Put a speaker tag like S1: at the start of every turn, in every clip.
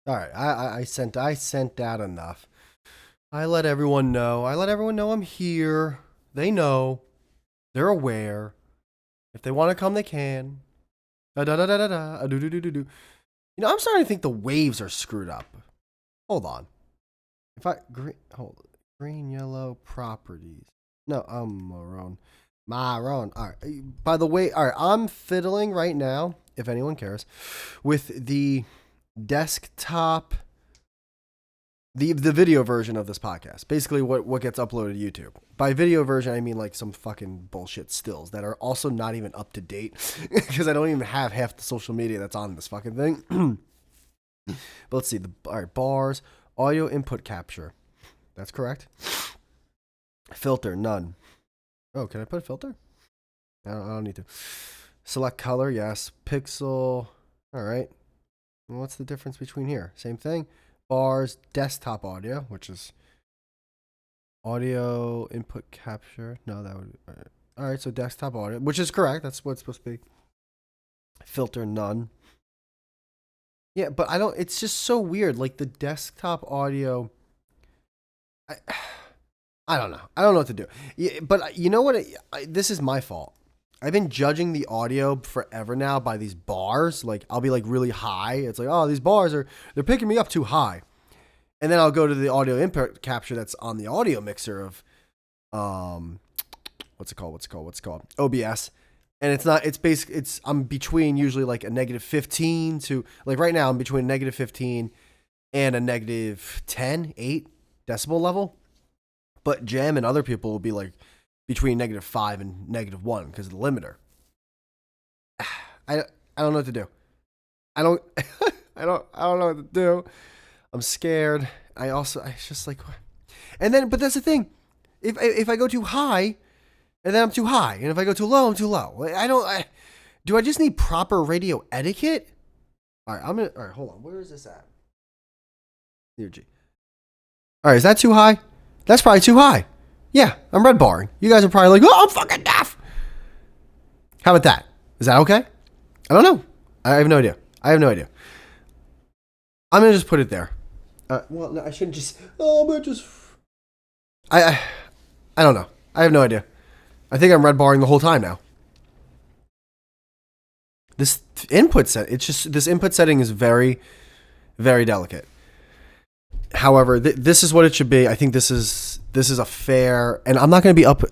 S1: All right, I sent out enough. I let everyone know. I let everyone know I'm here. They know. They're aware. If they want to come, they can. Da da da da da da. Do do do do do. I'm starting to think the waves are screwed up. Hold on. If I green yellow properties. No, I'm maroon. Maroon. All right. By the way, all right. I'm fiddling right now. If anyone cares, with the desktop, the video version of this podcast. Basically, what gets uploaded to YouTube. By video version, I mean like some fucking bullshit stills that are also not even up to date because I don't even have half the social media that's on this fucking thing. But let's see. All right, bars, audio input capture. That's correct. Filter, none. Oh, can I put a filter? I don't need to. Select color, yes. Pixel. All right. What's the difference between here? Same thing. Bars, desktop audio, which is audio input capture. No, that would. All right, so desktop audio, which is correct. That's what it's supposed to be. Filter, none. Yeah, but I don't. It's just so weird. Like the desktop audio. I, I don't know. I don't know what to do. Yeah, but you know what? This is my fault. I've been judging the audio forever now by these bars. Like I'll be like really high. It's like, oh, these bars they're picking me up too high. And then I'll go to the audio input capture that's on the audio mixer of what's it called? OBS. And I'm between usually like a -15 to like right now I'm between -15 and a -10, 8 decibel level. But Jam and other people will be like between -5 and -1 because of the limiter. I don't know what to do. I don't I don't know what to do. I'm scared. It's just like, but that's the thing. If I go too high, and then I'm too high, and if I go too low, I'm too low. Do I just need proper radio etiquette? All right, hold on. Where is this at? Here, G. All right, is that too high? That's probably too high. Yeah, I'm red barring. You guys are probably like, oh, I'm fucking deaf. How about that? Is that okay? I don't know. I have no idea. I'm gonna just put it there. Well, no, I shouldn't just. Oh, I'm gonna just. I don't know. I have no idea. I think I'm red barring the whole time now. This input setting is very, very delicate. However, this is what it should be. I think this is a fair, and I'm not going to be up.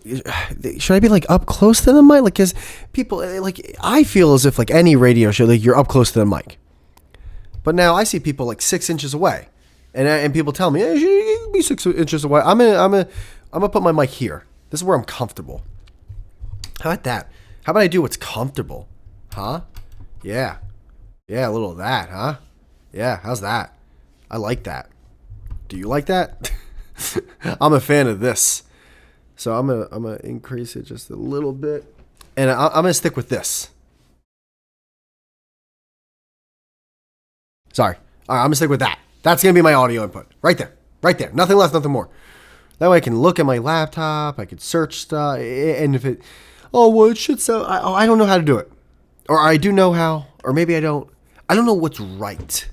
S1: Should I be like up close to the mic? Like, cause people like I feel as if like any radio show, like you're up close to the mic. But now I see people like 6 inches away, and people tell me, hey, you can be 6 inches away. I'm gonna put my mic here. This is where I'm comfortable. How about that? How about I do what's comfortable? Huh? Yeah. Yeah, a little of that, huh? Yeah, how's that? I like that. Do you like that? I'm a fan of this. So I'm gonna increase it just a little bit. And I'm gonna stick with this. Sorry. All right, I'm gonna stick with that. That's gonna be my audio input. Right there. Right there. Nothing less, nothing more. That way I can look at my laptop, I can search stuff, and if it, oh, well, it should sound, I don't know how to do it. Or I do know how, or maybe I don't. I don't know what's right.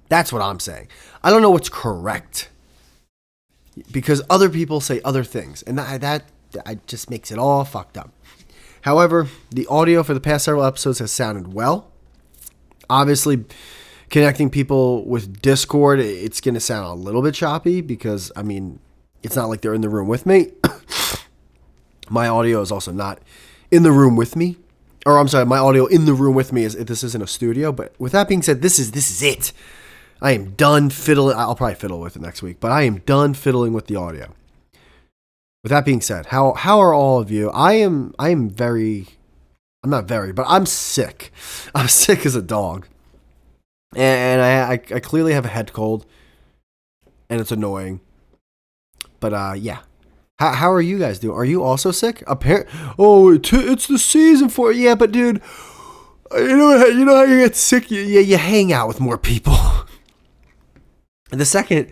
S1: That's what I'm saying. I don't know what's correct. Because other people say other things, and that just makes it all fucked up. However, the audio for the past several episodes has sounded well. Obviously, connecting people with Discord, it's going to sound a little bit choppy because, I mean, it's not like they're in the room with me. My audio is also not in the room with me. Or I'm sorry, my audio in the room with me this isn't a studio. But with that being said, this is it. I am done fiddling. I'll probably fiddle with it next week, but I am done fiddling with the audio. With that being said, how are all of you? I'm not very, but I'm sick. I'm sick as a dog. And I clearly have a head cold, and it's annoying. But yeah, how are you guys doing? Are you also sick? It's the season for it. Yeah, but dude, you know how you get sick. You hang out with more people. And the second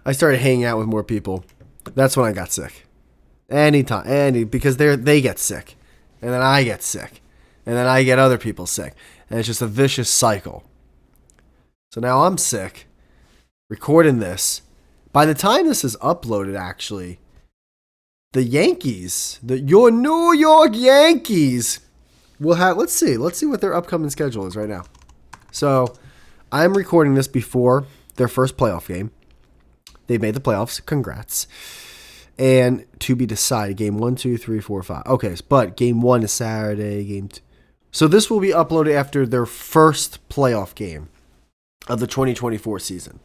S1: I started hanging out with more people, that's when I got sick. Because they get sick, and then I get sick, and then I get other people sick, and it's just a vicious cycle. So now I'm sick recording this. By the time this is uploaded, actually, the Yankees, your New York Yankees will have, let's see what their upcoming schedule is right now. So I'm recording this before their first playoff game. They made the playoffs. Congrats. And to be decided, game 1, 2, 3, 4, 5. Okay, but game 1 is Saturday, game 2. So this will be uploaded after their first playoff game of the 2024 season.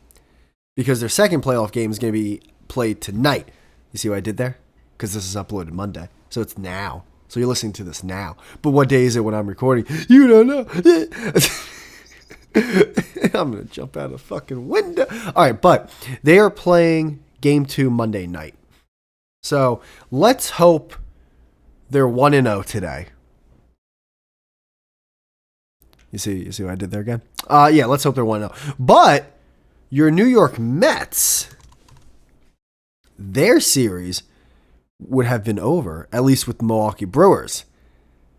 S1: Because their second playoff game is going to be played tonight. You see what I did there? Because this is uploaded Monday. So it's now. So you're listening to this now. But what day is it when I'm recording? You don't know. I'm going to jump out a fucking window. All right, but they are playing game 2 Monday night. So let's hope they're 1-0 today. You see what I did there again? Yeah, let's hope they're 1-0. But your New York Mets, their series would have been over, at least with the Milwaukee Brewers.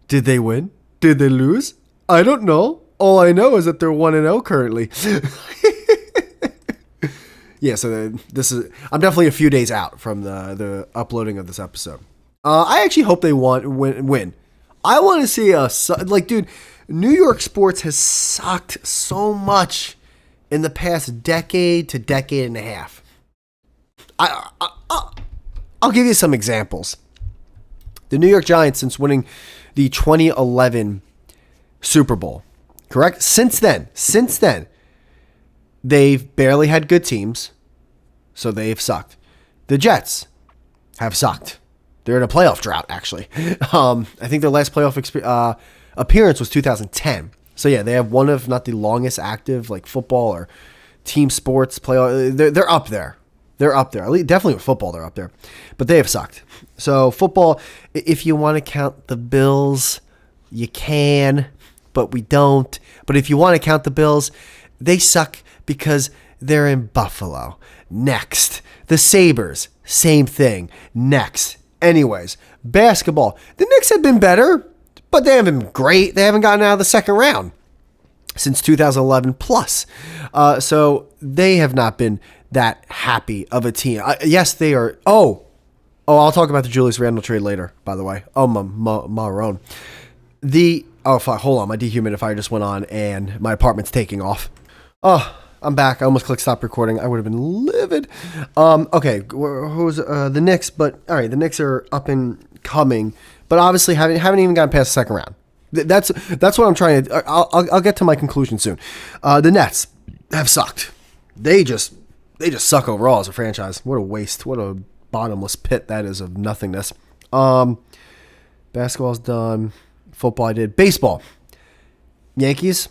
S1: Did they win? Did they lose? I don't know. All I know is that they're 1-0 currently. Yeah, so I'm definitely a few days out from the uploading of this episode. I actually hope they win. I want to see dude, New York sports has sucked so much in the past decade to decade and a half. I'll give you some examples. The New York Giants, since winning the 2011 Super Bowl, correct? Since then, they've barely had good teams, so they've sucked. The Jets have sucked. They're in a playoff drought, actually. I think their last playoff appearance was 2010. So yeah, they have one of not the longest active like football or team sports playoff. They're up there. They're up there. Definitely with football, they're up there. But they have sucked. So football, if you want to count the Bills, you can, but we don't. But if you want to count the Bills, they suck because they're in Buffalo. Next. The Sabres, same thing. Next. Anyways, basketball. The Knicks have been better, but they haven't been great. They haven't gotten out of the second round since 2011 plus. So they have not been that happy of a team. Yes, they are. Oh, I'll talk about the Julius Randle trade later, by the way. Oh, Marone. Fuck, hold on. My dehumidifier just went on and my apartment's taking off. Oh, I'm back. I almost clicked stop recording. I would have been livid. Okay, who's the Knicks? But all right, the Knicks are up and coming, but obviously haven't even gotten past the second round. That's what I'm trying to. I'll get to my conclusion soon. The Nets have sucked. They just suck overall as a franchise. What a waste. What a bottomless pit that is of nothingness. Basketball's done. Football I did. Baseball. Yankees.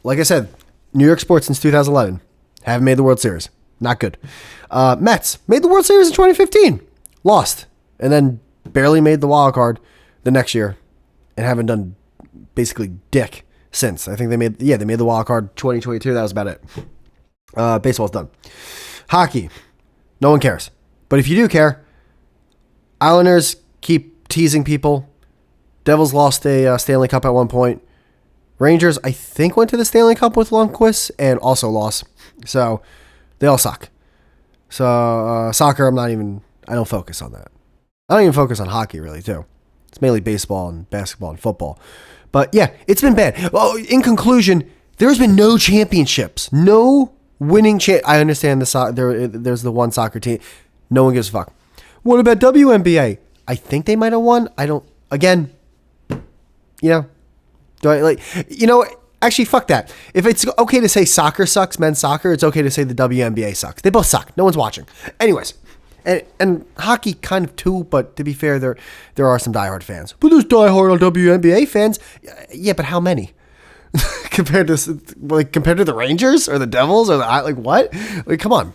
S1: Like I said, New York sports since 2011. Haven't made the World Series. Not good. Mets. Made the World Series in 2015. Lost. And then barely made the wild card the next year. And haven't done basically dick since. I think they made the wild card 2022. That was about it. Baseball's done. Hockey. No one cares. But if you do care, Islanders keep teasing people. Devils lost a Stanley Cup at one point. Rangers, I think, went to the Stanley Cup with Lundqvist and also lost. So they all suck. So soccer, I don't focus on that. I don't even focus on hockey really too. It's mainly baseball and basketball and football. But yeah, it's been bad. Well, in conclusion, there's been no championships. No winning I understand there's the one soccer team. No one gives a fuck. What about WNBA? I think they might have won. I don't. Again, do I actually fuck that. If it's okay to say soccer sucks, men's soccer, it's okay to say the WNBA sucks. They both suck. No one's watching. Anyways, and hockey kind of too, but to be fair, there are some diehard fans. But there's diehard WNBA fans. Yeah, but how many? compared to the Rangers or the Devils or what? Come on,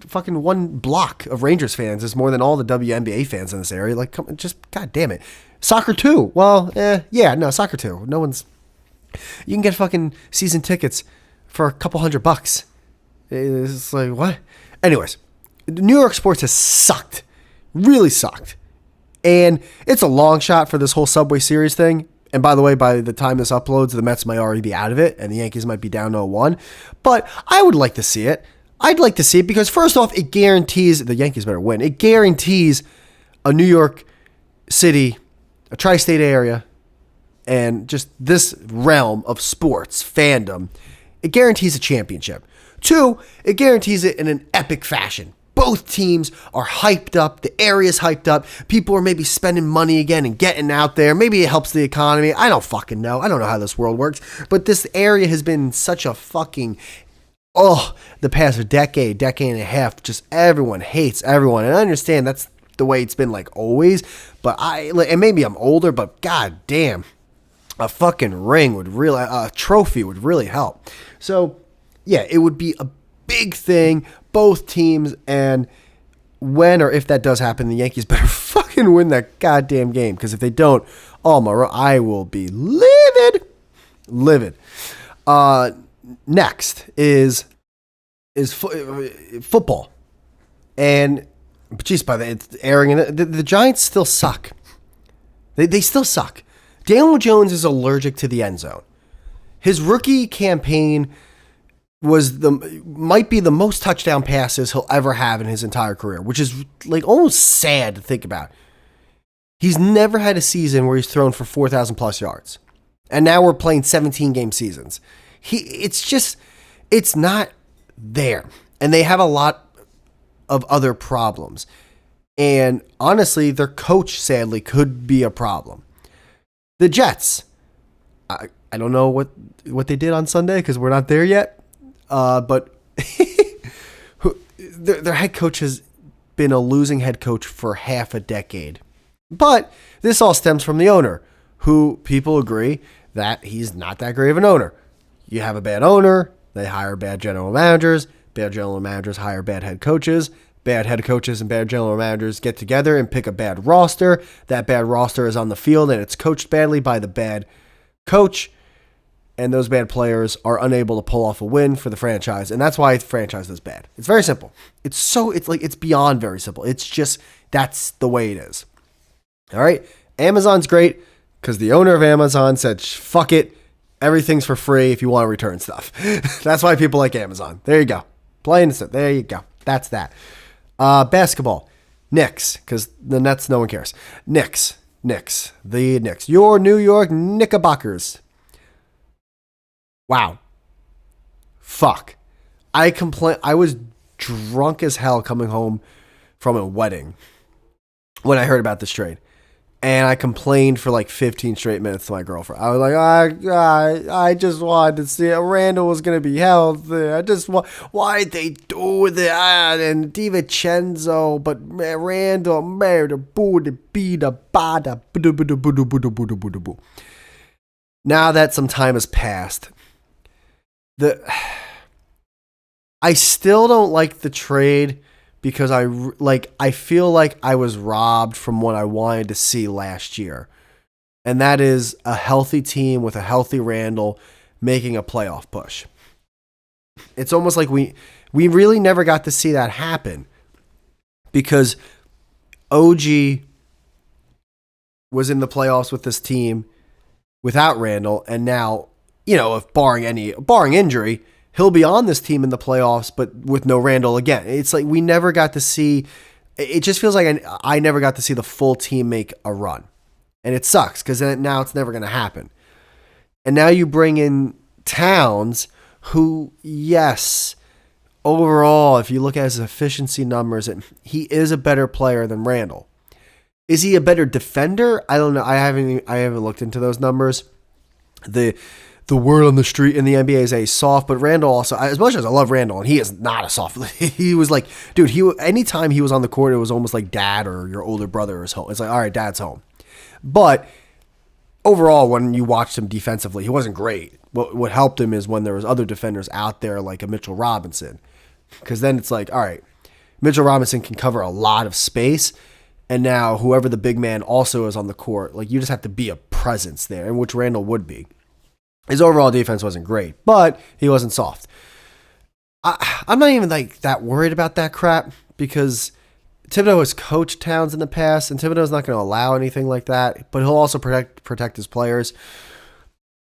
S1: fucking one block of Rangers fans is more than all the WNBA fans in this area. God damn it, soccer too. Well, soccer too. No one's. You can get fucking season tickets for a couple $100. It's like what? Anyways, New York sports has sucked, really sucked, and it's a long shot for this whole Subway Series thing. And by the way, by the time this uploads, the Mets might already be out of it and the Yankees might be down 0-1. But I would like to see it. I'd like to see it because first off, it guarantees the Yankees better win. It guarantees a New York City, a tri-state area, and just this realm of sports fandom. It guarantees a championship. 2, it guarantees it in an epic fashion. Both teams are hyped up. The area's hyped up. People are maybe spending money again and getting out there. Maybe it helps the economy. I don't fucking know. I don't know how this world works. But this area has been such a fucking, the past decade and a half, just everyone hates everyone. And I understand that's the way it's been like always. But and maybe I'm older, but god damn, a fucking ring would really, a trophy would really help. So yeah, it would be a big thing, both teams, and when or if that does happen, the Yankees better fucking win that goddamn game, because if they don't, I will be livid. Next is football, and geez, by it's airing, and the Giants still suck. They still suck. Daniel Jones is allergic to the end zone. His rookie campaign might be the most touchdown passes he'll ever have in his entire career, which is like almost sad to think about. He's never had a season where he's thrown for 4,000 plus yards. And now we're playing 17 game seasons. It's not there. And they have a lot of other problems. And honestly, their coach sadly could be a problem. The Jets, I don't know what they did on Sunday because we're not there yet. But their head coach has been a losing head coach for half a decade. But this all stems from the owner, who people agree that he's not that great of an owner. You have a bad owner, they hire bad general managers hire bad head coaches and bad general managers get together and pick a bad roster. That bad roster is on the field and it's coached badly by the bad coach. And those bad players are unable to pull off a win for the franchise. And that's why the franchise is bad. It's very simple. It's beyond very simple. It's just, that's the way it is. All right. Amazon's great because the owner of Amazon said, fuck it. Everything's for free if you want to return stuff. That's why people like Amazon. There you go. Plain and simple. There you go. That's that. Basketball. Knicks, because the Nets, no one cares. Knicks. The Knicks. Your New York Knickerbockers. Wow. Fuck. I was drunk as hell coming home from a wedding when I heard about this trade. And I complained for like 15 straight minutes to my girlfriend. I was like, I just wanted to see it. Randall was going to be healthy. Why did they do that? And DiVincenzo, but Randall, now that some time has passed, I still don't like the trade because I feel like I was robbed from what I wanted to see last year. And that is a healthy team with a healthy Randall making a playoff push. It's almost like we really never got to see that happen because OG was in the playoffs with this team without Randall, and now, if barring injury, he'll be on this team in the playoffs, but with no Randall again. It's like we never got to see. It just feels like I never got to see the full team make a run, and it sucks because now it's never going to happen. And now you bring in Towns, who, yes, overall, if you look at his efficiency numbers, he is a better player than Randall. Is he a better defender? I don't know. I haven't looked into those numbers. The word on the street in the NBA is a soft, but Randall also, as much as I love Randall, and he is not a soft, he was like, dude, anytime he was on the court, it was almost like dad or your older brother is home. It's like, all right, dad's home. But overall, when you watched him defensively, he wasn't great. What helped him is when there was other defenders out there like a Mitchell Robinson. Because then it's like, all right, Mitchell Robinson can cover a lot of space, and now whoever the big man also is on the court, like you just have to be a presence there, and which Randall would be. His overall defense wasn't great, but he wasn't soft. I'm not even like that worried about that crap because Thibodeau has coached Towns in the past, and Thibodeau's not going to allow anything like that, but he'll also protect his players.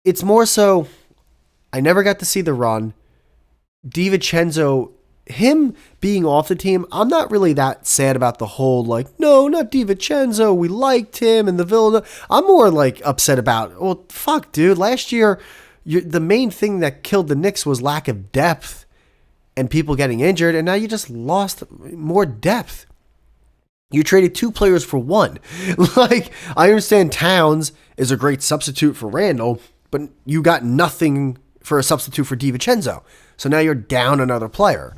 S1: It's more so, I never got to see the run. DiVincenzo, him being off the team, I'm not really that sad about the whole, like, no, not DiVincenzo, we liked him, and the Villanova. I'm more, like, upset about, well, fuck, dude, last year, the main thing that killed the Knicks was lack of depth and people getting injured, and now you just lost more depth. You traded 2 players for 1. Like, I understand Towns is a great substitute for Randall, but you got nothing for a substitute for DiVincenzo. So now you're down another player.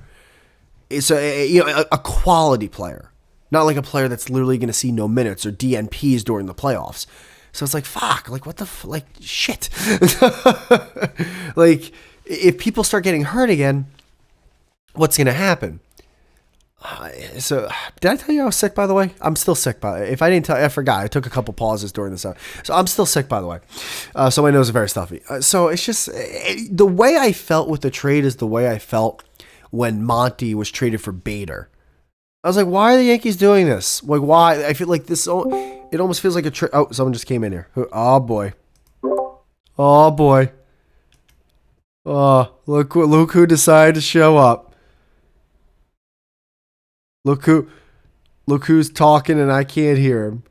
S1: It's a quality player, not like a player that's literally going to see no minutes or DNPs during the playoffs. So it's like, fuck, like what the, like shit. Like if people start getting hurt again, what's going to happen? So did I tell you I was sick, by the way? I'm still sick, by the way. If I didn't tell you, I forgot. I took a couple pauses during this. So I'm still sick, by the way. So my nose is very stuffy. So it's just the way I felt with the trade is the way I felt when Monty was traded for Bader. I was like, why are the Yankees doing this? Like, why? I feel like this, it almost feels like a trade. Oh, someone just came in here. Oh, boy. Oh, boy. Oh, look who decided to show up. Look who's talking and I can't hear him.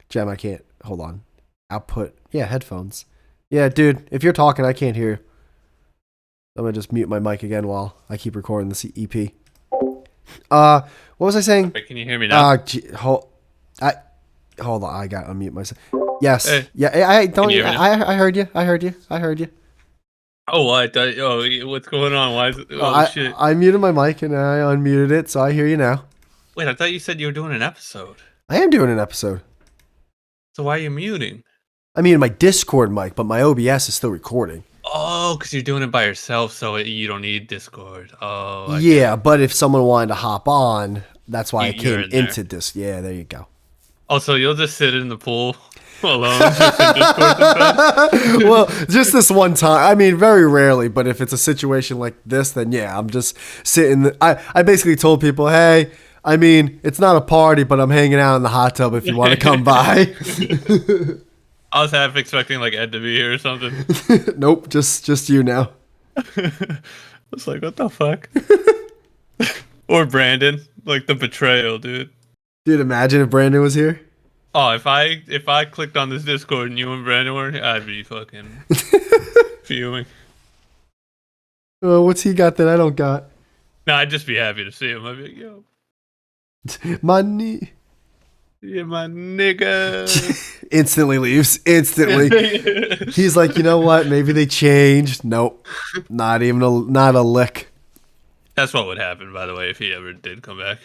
S1: Jem, I can't. Hold on. Output. Yeah, headphones. Yeah, dude, if you're talking, I can't hear you. I'm going to just mute my mic again while I keep recording this EP. What was I saying?
S2: Wait, can you hear me now?
S1: Hold on. I got to unmute myself. Yes.
S2: Hey.
S1: Yeah, I heard you. I heard you.
S2: Oh, what? What's going on? Why is it? Shit.
S1: I muted my mic and I unmuted it, so I hear you now.
S2: Wait, I thought you said you were doing an episode.
S1: I am doing an episode.
S2: So why are you muting?
S1: I mean, my Discord mic, but my OBS is still recording.
S2: Oh, because you're doing it by yourself, so you don't need Discord. Oh,
S1: yeah, but if someone wanted to hop on, that's why I came into this. Yeah, there you go.
S2: Oh, so you'll just sit in the pool alone, just in Discord sometimes?
S1: Well, just this one time. I mean, very rarely, but if it's a situation like this, then yeah, I'm just sitting. I basically told people, hey, I mean, it's not a party, but I'm hanging out in the hot tub if you want to come by.
S2: I was half expecting like Ed to be here or something.
S1: Nope, just you now.
S2: I was like, what the fuck? Or Brandon, like the betrayal, dude.
S1: Dude, imagine if Brandon was here.
S2: Oh, if I clicked on this Discord and you and Brandon were here, I'd be fucking fuming.
S1: What's he got that I don't got?
S2: No, I'd just be happy to see him. I'd be like, yo.
S1: Money.
S2: Yeah, my nigga.
S1: Instantly leaves. Instantly. He's like, you know what? Maybe they changed. Nope. Not a lick.
S2: That's what would happen, by the way, if he ever did come back.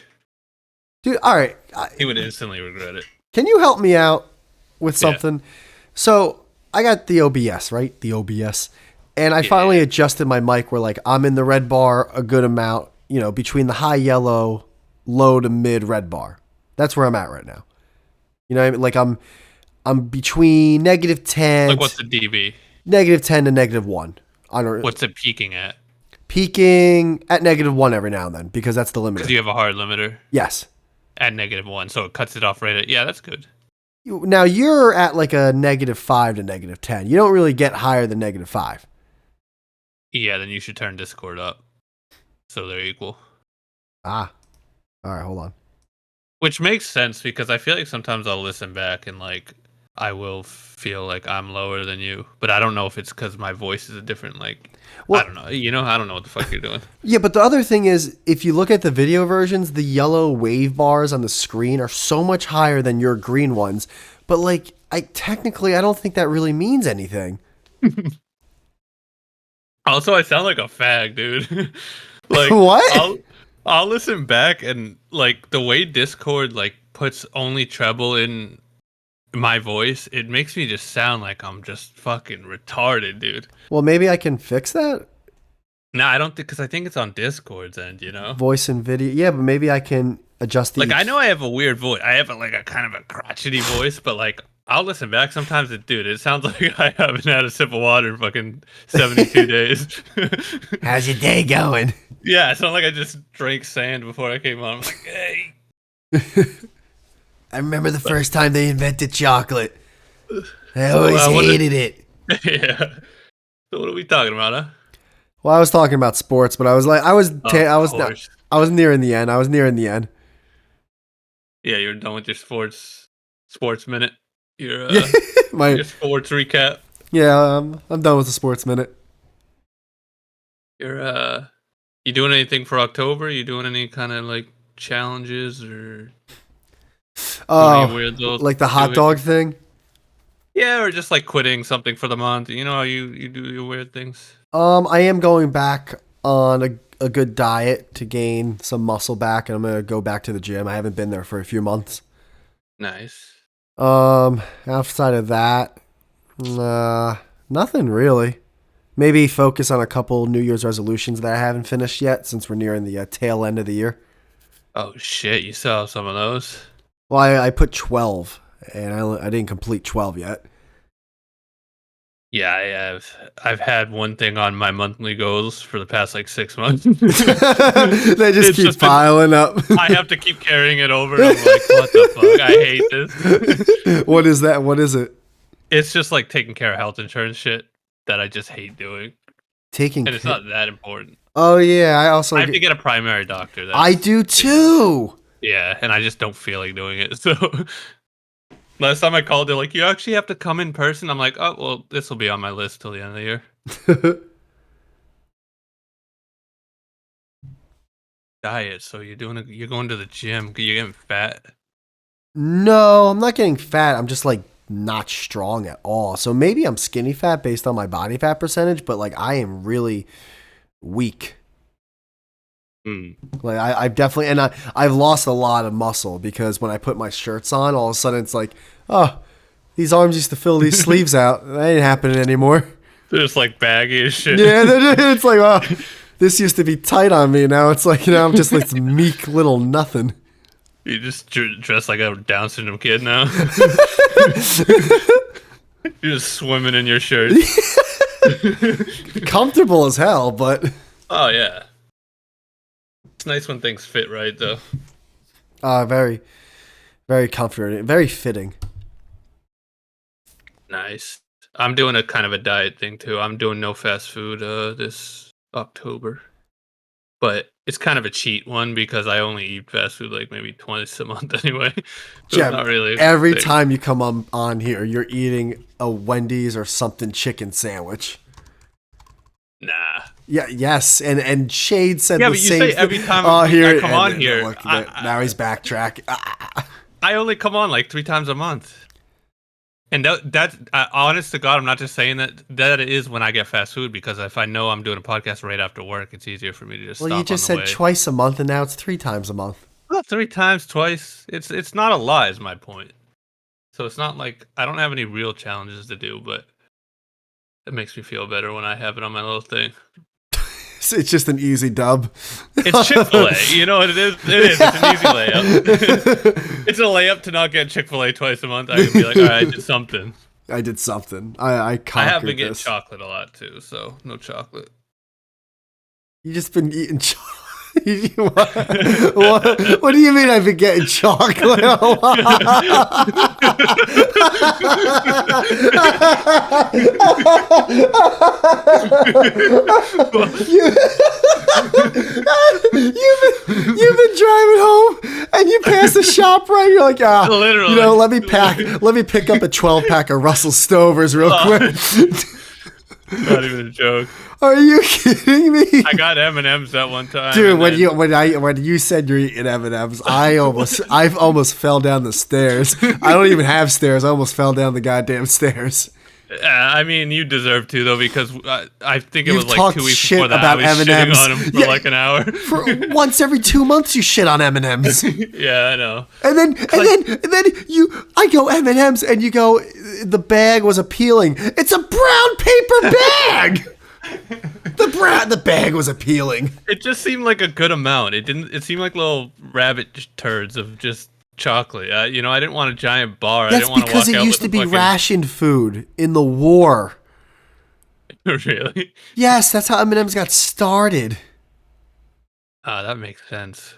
S1: Dude, all right.
S2: He would instantly regret it.
S1: Can you help me out with something? Yeah. So I got the OBS, right? The OBS. And I finally adjusted my mic where like I'm in the red bar a good amount, you know, between the high yellow, low to mid red bar. That's where I'm at right now. You know what I mean? Like I'm between -10.
S2: Like what's the dB?
S1: -10 to -1.
S2: What's it peaking at?
S1: Peaking at -1 every now and then because that's the limiter.
S2: Because you have a hard limiter?
S1: Yes.
S2: At -1, so it cuts it off right at, yeah, that's good.
S1: Now you're at like a -5 to -10. You don't really get higher than -5.
S2: Yeah, then you should turn Discord up. So they're equal.
S1: Ah. All right, hold on.
S2: Which makes sense because I feel like sometimes I'll listen back and like I will feel like I'm lower than you, but I don't know if it's because my voice is a different, like, well, I don't know. You know, I don't know what the fuck you're doing. Yeah,
S1: but the other thing is, if you look at the video versions, the yellow wave bars on the screen are so much higher than your green ones. But like, I don't think that really means anything.
S2: Also, I sound like a fag, dude. Like
S1: what?
S2: I'll listen back and like the way Discord like puts only treble in my voice, it makes me just sound like I'm just fucking retarded, dude.
S1: Well, maybe I can fix that.
S2: No, I don't think, because I think it's on Discord's end, you know.
S1: Voice and video, yeah, but maybe I can adjust the.
S2: Like I know I have a weird voice. I have a kind of a crotchety voice, but like I'll listen back sometimes. Dude, it sounds like I haven't had a sip of water in fucking 72 days.
S1: How's your day going?
S2: Yeah, it sounds like I just drank sand before I came on. I'm like, hey.
S1: I remember the first time they invented chocolate. I
S2: So
S1: always hated it.
S2: yeah. So what are we talking about, huh?
S1: Well, I was talking about sports, but I was like,
S2: Of
S1: I was not,
S2: course.
S1: I was nearing the end. I was nearing the end.
S2: Yeah, you're done with your sports minute. Your
S1: Yeah, my
S2: your sports recap.
S1: yeah. I'm done with the sports minute.
S2: You're you doing anything for October? You doing any kind of like challenges or doing any
S1: Oh,
S2: weird little
S1: like the hot
S2: do it?
S1: dog thing.
S2: Yeah, or just like quitting something for the month. You know how you do your weird things.
S1: I am going back on a good diet to gain some muscle back, and I'm gonna go back to the gym. I haven't been there for a few months.
S2: Nice.
S1: Outside of that, nothing really. Maybe focus on a couple New Year's resolutions that I haven't finished yet, since we're nearing the tail end of the year.
S2: Oh shit, you still have some of those?
S1: Well, I put 12, and I didn't complete 12 yet.
S2: Yeah, I have. I've had one thing on my monthly goals for the past like 6 months.
S1: They just
S2: It's
S1: keep
S2: just been,
S1: piling up.
S2: I have to keep carrying it over. And I'm like, what the fuck? I hate this.
S1: What is that? What is it?
S2: It's just like taking care of health insurance shit that I just hate doing,
S1: Taking
S2: and it's
S1: care.
S2: not that important.
S1: Oh yeah, I also
S2: I have to get a primary doctor.
S1: I do too.
S2: Yeah, and I just don't feel like doing it. So last time I called, they're like, "You actually have to come in person." I'm like, "Oh well, this will be on my list till the end of the year." Diet. So you're going to the gym. You're getting fat.
S1: No, I'm not getting fat. I'm just like not strong at all. So maybe I'm skinny fat based on my body fat percentage, but like I am really weak.
S2: Mm.
S1: Like I've definitely I've lost a lot of muscle because when I put my shirts on, all of a sudden it's like, oh, these arms used to fill these sleeves out. That ain't happening anymore.
S2: They're just like baggy as shit.
S1: Yeah, it's like, oh, this used to be tight on me. Now it's like, I'm just like this meek little nothing.
S2: You just dress like a Down syndrome kid now. You're just swimming in your shirt.
S1: Comfortable as hell, but
S2: Oh yeah, it's nice when things fit right though.
S1: very, very comforting, very fitting.
S2: Nice. I'm doing a kind of a diet thing too. I'm doing no fast food this October, but it's kind of a cheat one because I only eat fast food like maybe twice a month anyway. So it's
S1: Jem,
S2: not really a
S1: every
S2: thing.
S1: time you come on here, you're eating a Wendy's or something chicken sandwich.
S2: Nah.
S1: Yeah, yes, and Shade said
S2: Yeah,
S1: the
S2: but you
S1: same
S2: say
S1: thing.
S2: every time
S1: Oh,
S2: I come on
S1: and
S2: here,
S1: look, now he's backtracking.
S2: I only come on like 3 times a month. And that's honest to God, I'm not just saying that. That is when I get fast food because if I know I'm doing a podcast right after work, it's easier for me to just
S1: Well,
S2: stop
S1: you just
S2: on the
S1: said
S2: way.
S1: twice a month, and now it's 3 times a month.
S2: Well, 3 times, twice. It's not a lot, is my point. So it's not like I don't have any real challenges to do, but it makes me feel better when I have it on my little thing.
S1: It's just an easy dub.
S2: It's Chick-fil-A. You know what it is? It is. It's an easy layup. It's a layup to not get Chick-fil-A twice a month. I can be like, all right, I did something.
S1: I did something. I
S2: I have been
S1: conquered
S2: getting
S1: this.
S2: chocolate a lot too, so no chocolate.
S1: You just been eating chocolate. What do you mean I've been getting chocolate a lot? You've been driving home and you pass the shop right. You're like,
S2: Literally.
S1: let me pick up a 12-pack of Russell Stovers real quick.
S2: Not even a joke.
S1: Are you kidding me?
S2: I got M&Ms that one time.
S1: Dude, when you said you're eating M&Ms, I almost fell down the stairs. I don't even have stairs. I almost fell down the goddamn stairs.
S2: I mean, you deserve to though because I think it
S1: You've
S2: was like
S1: talked
S2: 2 weeks
S1: shit
S2: before that.
S1: about
S2: I was shitting
S1: M&Ms.
S2: on him for
S1: Yeah.
S2: like an hour.
S1: For once every 2 months, you shit on M&Ms,
S2: Yeah, I know.
S1: and then I go M&Ms, and you go, the bag was appealing. It's a brown paper bag. The bag was appealing.
S2: It just seemed like a good amount. It didn't. It seemed like little rabbit turds of just chocolate. I didn't want a giant bar. I
S1: That's
S2: didn't want
S1: because
S2: to walk
S1: it
S2: out
S1: used
S2: with
S1: to
S2: a
S1: be
S2: fucking-
S1: rationed food in the war.
S2: Really?
S1: Yes, that's how M&Ms got started.
S2: Ah, that makes sense.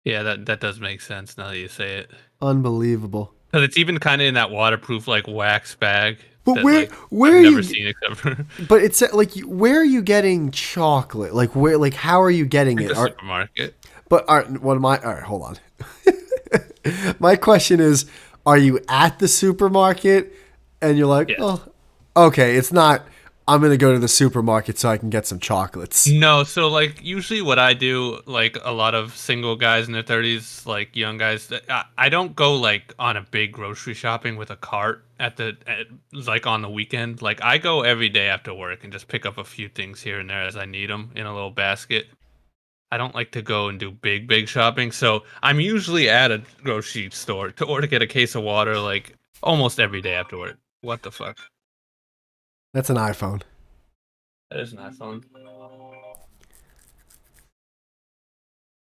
S2: Yeah, that does make sense now that you say it.
S1: Unbelievable.
S2: Because it's even kind of in that waterproof like wax bag
S1: But
S2: that like
S1: where
S2: I've
S1: are
S2: never
S1: you?
S2: seen except for
S1: But it's like where are you getting chocolate? Like where? Like how are you getting
S2: like
S1: it?
S2: the supermarket.
S1: But what am I? All right, hold on. My question is, are you at the supermarket and you're like,
S2: Yes.
S1: oh, okay, it's not. I'm gonna go to the supermarket so I can get some chocolates.
S2: No, so like usually what I do, like a lot of single guys in their 30s, like young guys, I don't go like on a big grocery shopping with a cart like on the weekend. Like I go every day after work and just pick up a few things here and there as I need them in a little basket. I don't like to go and do big shopping, so I'm usually at a grocery store to get a case of water like almost every day after work. What the fuck?
S1: That's an iPhone.
S2: That is an iPhone.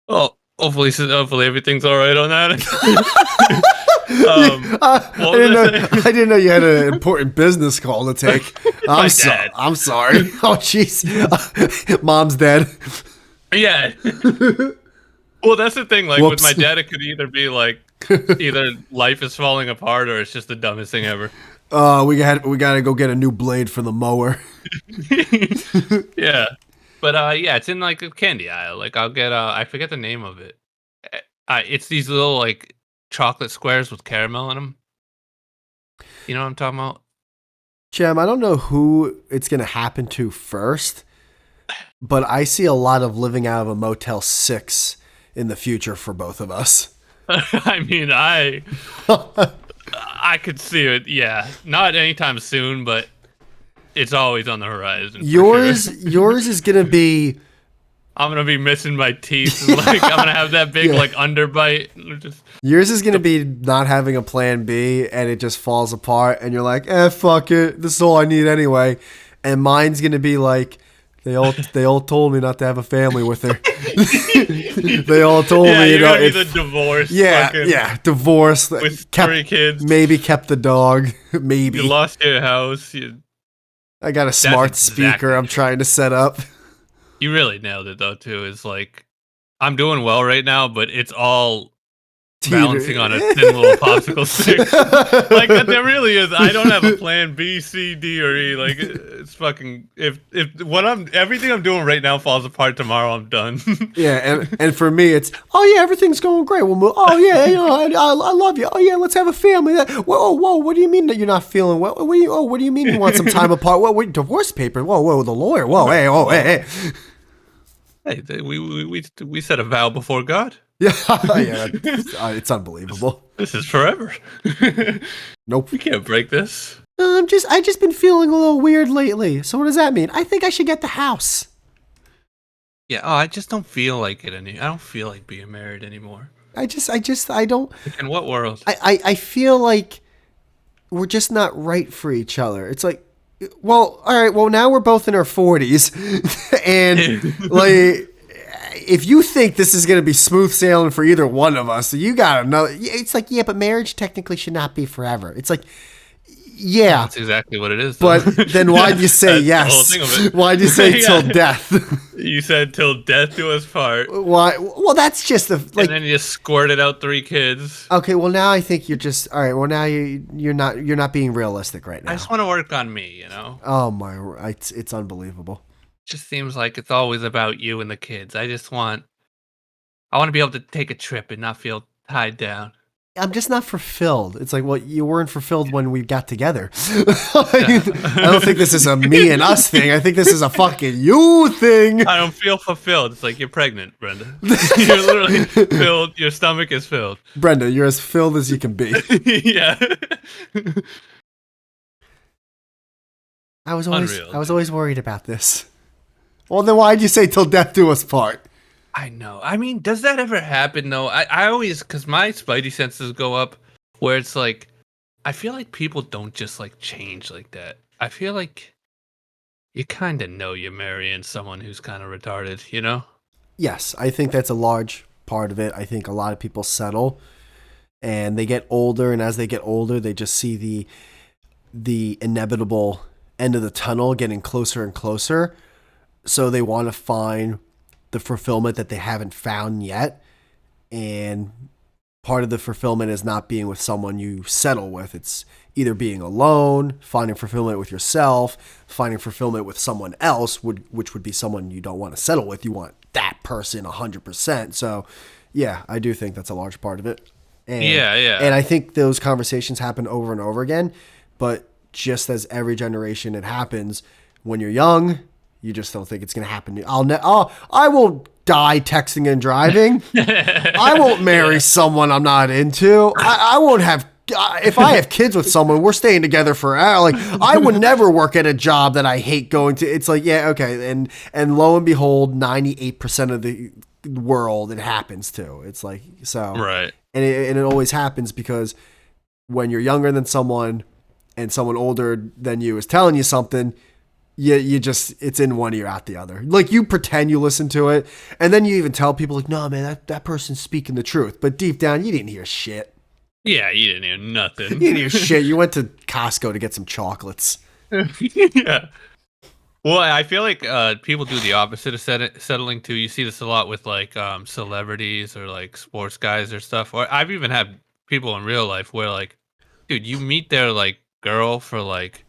S2: Oh, hopefully everything's all right on that.
S1: I
S2: What was
S1: didn't
S2: I
S1: know.
S2: saying?
S1: I didn't know you had an important business call to take.
S2: My dad.
S1: I'm sorry. Oh, jeez. Mom's dead.
S2: Yeah. Well, that's the thing. Like with
S1: Whoops.
S2: my dad, it could either be like either life is falling apart or it's just the dumbest thing ever.
S1: We gotta go get a new blade for the mower.
S2: Yeah, but yeah, it's in like a candy aisle. Like I'll get I forget the name of it. It's these little like chocolate squares with caramel in them. You know what I'm talking about?
S1: Jem, I don't know who it's gonna happen to first, but I see a lot of living out of a Motel 6 in the future for both of us.
S2: I mean, I could see it. Yeah, not anytime soon, but it's always on the horizon for sure.
S1: Yours is gonna be
S2: I'm gonna be missing my teeth, and like I'm gonna have that big
S1: Yeah.
S2: like underbite. Just
S1: yours is gonna be not having a plan B and it just falls apart and you're like, fuck it, this is all I need anyway. And mine's gonna be like, they all told me not to have a family with her. They all told
S2: yeah,
S1: me,
S2: you're gonna be the divorce.
S1: yeah, divorce,
S2: with 3 kids.
S1: maybe kept the dog, maybe.
S2: You lost your house.
S1: I got a smart
S2: exactly
S1: speaker I'm trying to set up.
S2: You really nailed it though. Too is like I'm doing well right now, but it's all balancing on a thin little popsicle stick. Like there really is. I don't have a plan B, C, D, or E. Like it's fucking if everything I'm doing right now falls apart tomorrow, I'm done.
S1: Yeah, and for me, it's everything's going great. We'll move. Oh yeah, I love you. Oh yeah, let's have a family. Whoa, what do you mean that you're not feeling well? What do you mean you want some time apart? Wait, divorce paper? Whoa, the lawyer. Whoa, hey.
S2: Hey, we set a vow before God.
S1: Yeah, it's unbelievable.
S2: This is forever.
S1: Nope.
S2: We can't break this.
S1: I just been feeling a little weird lately. So what does that mean? I think I should get the house.
S2: Yeah. Oh, I just don't feel like it I don't feel like being married anymore.
S1: I don't.
S2: In what world?
S1: I feel like we're just not right for each other. It's like, well, all right, well, now we're both in our 40s. And, like, if you think this is going to be smooth sailing for either one of us, you got to know. It's like, yeah, but marriage technically should not be forever. It's like, yeah.
S2: That's exactly what it is. Though.
S1: But then why'd you say yes?
S2: The whole thing of it.
S1: Why'd you say till death?
S2: You said till death do us part.
S1: Why? Well, that's just the like.
S2: And then you squirted out 3 kids.
S1: Okay, well now I think you're just all right. Well now you're not being realistic right now.
S2: I just want to work on me, you know.
S1: Oh my, it's unbelievable.
S2: It just seems like it's always about you and the kids. I want to be able to take a trip and not feel tied down.
S1: I'm just not fulfilled. It's like, well, you weren't fulfilled when we got together. I don't think this is a me and us thing. I think this is a fucking you thing.
S2: I don't feel fulfilled. It's like you're pregnant, Brenda. You're literally filled. Your stomach is filled.
S1: Brenda, you're as filled as you can be.
S2: Yeah.
S1: I was always worried about this. Well, then why'd you say till death do us part?
S2: I know. I mean, does that ever happen though? I always, because my spidey senses go up where it's like, I feel like people don't just like change like that. I feel like you kind of know you're marrying someone who's kind of retarded, you know?
S1: Yes, I think that's a large part of it. I think a lot of people settle and they get older, and as they get older, they just see the inevitable end of the tunnel getting closer and closer. So they want to find the fulfillment that they haven't found yet. and part of the fulfillment is not being with someone you settle with. It's either being alone, finding fulfillment with yourself, finding fulfillment with someone else, which would be someone you don't want to settle with. You want that person 100%. So, yeah, I do think that's a large part of it. And,
S2: Yeah.
S1: And I think those conversations happen over and over again. But just as every generation it happens, when you're young, you just don't think it's going to happen. I won't die texting and driving. I won't marry someone I'm not into. I won't have. If I have kids with someone, we're staying together forever. Like, I would never work at a job that I hate going to. It's like, yeah, okay, and lo and behold, 98% of the world it happens to. It's like, so
S2: Right.
S1: and it always happens because when you're younger than someone and someone older than you is telling you something, you just, it's in one ear out the other. Like, you pretend you listen to it, and then you even tell people like, no, man, that person's speaking the truth, but deep down you didn't hear shit.
S2: Yeah, you didn't hear nothing.
S1: You didn't hear shit. You went to Costco to get some chocolates.
S2: Yeah. Well, I feel like people do the opposite of settling too. You see this a lot with like celebrities or like sports guys or stuff. Or I've even had people in real life where like, dude, you meet their like girl for like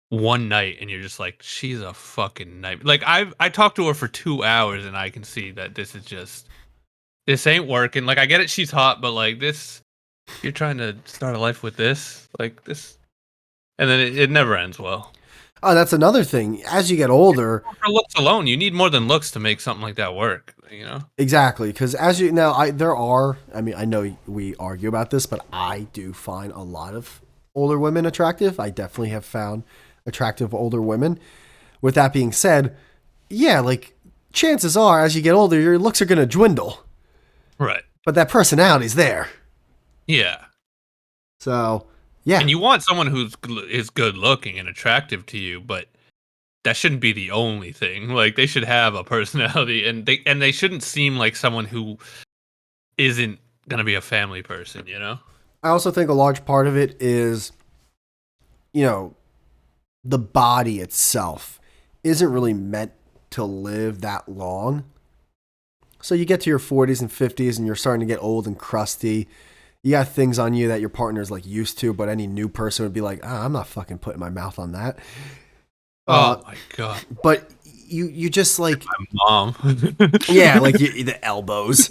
S2: one night and you're just like, she's a fucking night. Like I talked to her for 2 hours and I can see that this ain't working. Like, I get it, she's hot, but like this, you're trying to start a life with this, like this, and then it never ends well.
S1: Oh, that's another thing. As you get older,
S2: For looks alone, you need more than looks to make something like that work. You know?
S1: exactly, because as you now, I mean, I know we argue about this, but I do find a lot of older women attractive. I definitely have found attractive older women. With that being said, yeah, like, chances are, as you get older, your looks are going to dwindle.
S2: Right.
S1: But that personality's there.
S2: Yeah.
S1: So, yeah.
S2: And you want someone is good looking and attractive to you, but that shouldn't be the only thing. Like, they should have a personality, and they shouldn't seem like someone who isn't gonna be a family person. You know.
S1: I also think a large part of it is, the body itself isn't really meant to live that long. So you get to your 40s and 50s and you're starting to get old and crusty. You got things on you that your partner's like used to, but any new person would be like, I'm not fucking putting my mouth on that.
S2: Oh my God.
S1: But you just like,
S2: my mom.
S1: yeah, like the elbows.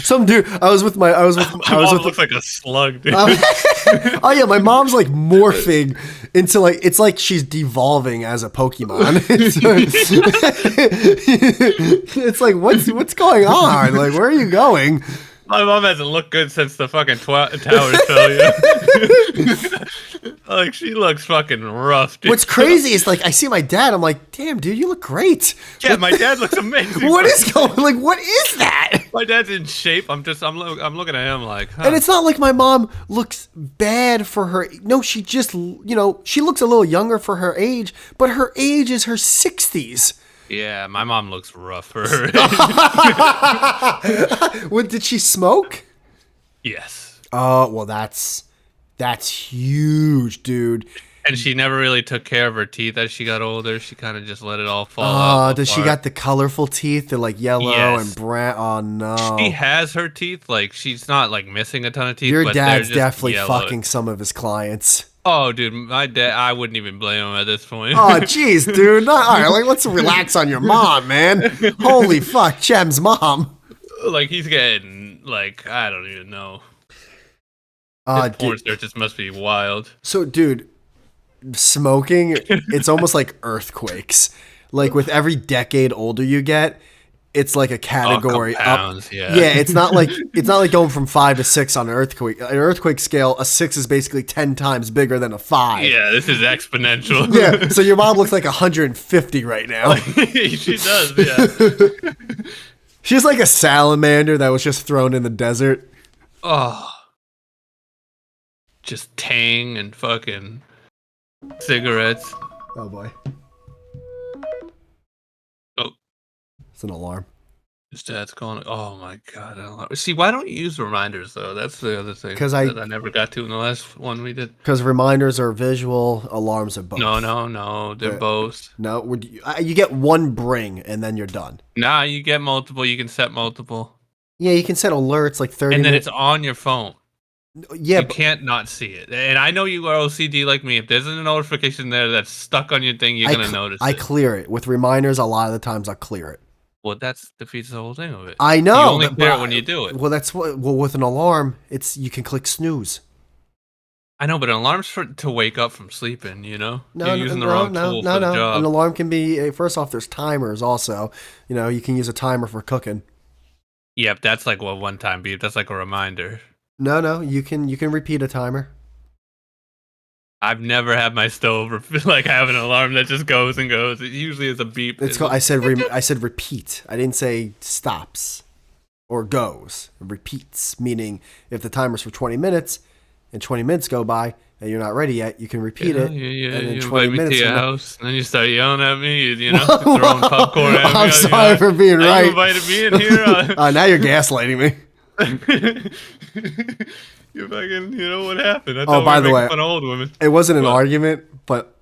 S1: Some dude, I was with
S2: looks like a slug, dude.
S1: Oh yeah, my mom's like morphing into like, it's like she's devolving as a Pokemon. It's like, what's going on? Like, where are you going?
S2: My mom hasn't looked good since the fucking towers fell. Like, she looks fucking rough, dude.
S1: What's crazy is like, I see my dad, I'm like, damn, dude, you look great.
S2: Yeah, my dad looks amazing.
S1: What is going? Like, what is that?
S2: My dad's in shape. I'm looking at him like, huh.
S1: And it's not like my mom looks bad for her. No, she just, she looks a little younger for her age, but her age is her 60s.
S2: Yeah, my mom looks rough for her age.
S1: What, did she smoke?
S2: Yes.
S1: Oh, well, that's huge, dude.
S2: And she never really took care of her teeth as she got older. She kind of just let it all fall out.
S1: Does she got the colorful teeth? They're like yellow and brown. Oh, no.
S2: She has her teeth. Like, she's not like missing a ton of teeth.
S1: Your
S2: but
S1: dad's
S2: they're just
S1: definitely
S2: yellow.
S1: fucking some of his clients.
S2: Oh, dude, my dad, I wouldn't even blame him at this point.
S1: Oh, jeez, dude. All right, like, let's relax on your mom, man. Holy fuck, Chem's mom.
S2: Like, he's getting, like, I don't even know. His porn searches must be wild.
S1: So, dude, smoking, it's almost like earthquakes. Like, with every decade older you get, it's like a category
S2: pounds,
S1: up.
S2: Yeah,
S1: it's not like going from 5 to 6 on an earthquake. An earthquake scale, a 6 is basically 10 times bigger than a 5.
S2: Yeah, this is exponential.
S1: Yeah, so your mom looks like 150 right now.
S2: She does, yeah.
S1: She's like a salamander that was just thrown in the desert.
S2: Oh. Just Tang and fucking cigarettes.
S1: Oh, boy.
S2: Oh.
S1: It's an alarm.
S2: His dad's calling. Oh my God! See, why don't you use reminders though? That's the other thing.
S1: Because
S2: I never got to in the last one we did.
S1: Because reminders are visual, alarms are both.
S2: No, they're both.
S1: No, you get one bring and then you're done.
S2: Nah, you get multiple. You can set multiple.
S1: Yeah, you can set alerts like 30
S2: and then
S1: minutes.
S2: it's on your phone.
S1: Yeah,
S2: You can't not see it. And I know you are OCD like me. If there's a notification there that's stuck on your thing, you're gonna notice
S1: I
S2: it.
S1: clear it with reminders. A lot of the times I clear it.
S2: Well, that defeats the whole thing of it.
S1: I
S2: You
S1: know,
S2: only
S1: but
S2: clear it when you do it.
S1: well, that's what. Well, with an alarm, it's you can click snooze.
S2: I know, but an alarm's for to wake up from sleeping. You know,
S1: No,
S2: you're
S1: no,
S2: using the
S1: no,
S2: wrong
S1: no,
S2: tool
S1: no,
S2: for the
S1: no. An
S2: job.
S1: alarm can be first off. There's timers also. You know, you can use a timer for cooking.
S2: Yep, that's like a one-time beep. That's like a reminder.
S1: No, no, you can repeat a timer.
S2: I've never had my stove like have an alarm that just goes and goes. It usually is a beep.
S1: It's called. I said repeat. I didn't say stops or goes. It repeats, meaning if the timer's for 20 minutes and 20 minutes go by and you're not ready yet, you can repeat it.
S2: You
S1: And then
S2: invite me to your house, and then you start yelling at me. You know,
S1: Whoa,
S2: throwing popcorn at me.
S1: I'm sorry for being right.
S2: You invited me in here.
S1: Now you're gaslighting me.
S2: You fucking, you know what happened? I
S1: Oh, by the way,
S2: fun of old women.
S1: it wasn't an argument, but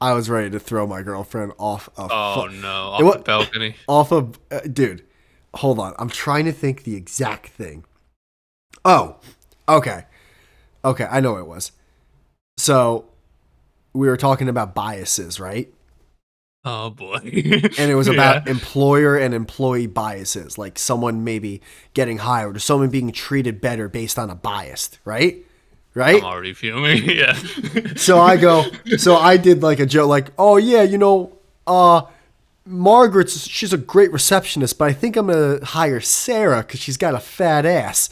S1: I was ready to throw my girlfriend off a
S2: No, off the balcony.
S1: Off of dude. Hold on, I'm trying to think the exact thing. Oh, okay, I know what it was. So we were talking about biases, right?
S2: Oh boy.
S1: And it was about employer and employee biases, like someone maybe getting hired or someone being treated better based on a bias, right? Right?
S2: I'm already fuming. Yeah.
S1: So I did like a joke, like, oh yeah, you know, she's a great receptionist, but I think I'm gonna hire Sarah because she's got a fat ass.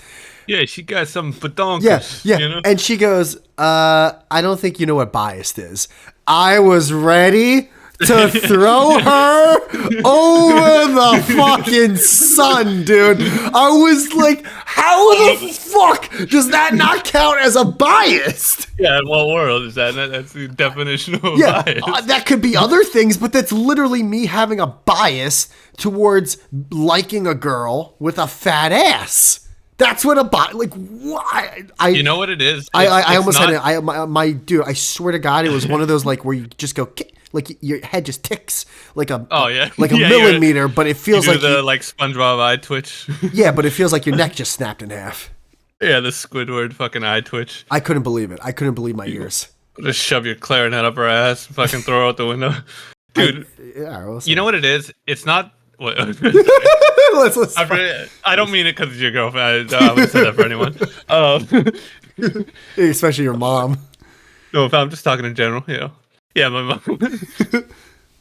S2: Yeah, she got some badonkers.
S1: Yeah.
S2: You know?
S1: And she goes, I don't think you know what biased is. I was ready to throw her over the fucking sun, dude. I was like, how the fuck does that not count as a bias?
S2: Yeah, in what world is that? That's the definition of a bias.
S1: That could be other things, but that's literally me having a bias towards liking a girl with a fat ass. That's what a like. Why?
S2: You know what it is?
S1: I almost had it. My dude. I swear to God, it was one of those like where you just go like your head just ticks like a millimeter, but it feels like
S2: the like SpongeBob eye twitch.
S1: Yeah, but it feels like your neck just snapped in half.
S2: Yeah, the Squidward fucking eye twitch.
S1: I couldn't believe it. I couldn't believe my ears.
S2: Just shove your clarinet up her ass, fucking throw her out the window, dude. You know what it is? It's not. What? I don't mean it because it's your girlfriend. I wouldn't say that for anyone.
S1: Especially your mom.
S2: No, if I'm just talking in general, you know. Yeah, my mom.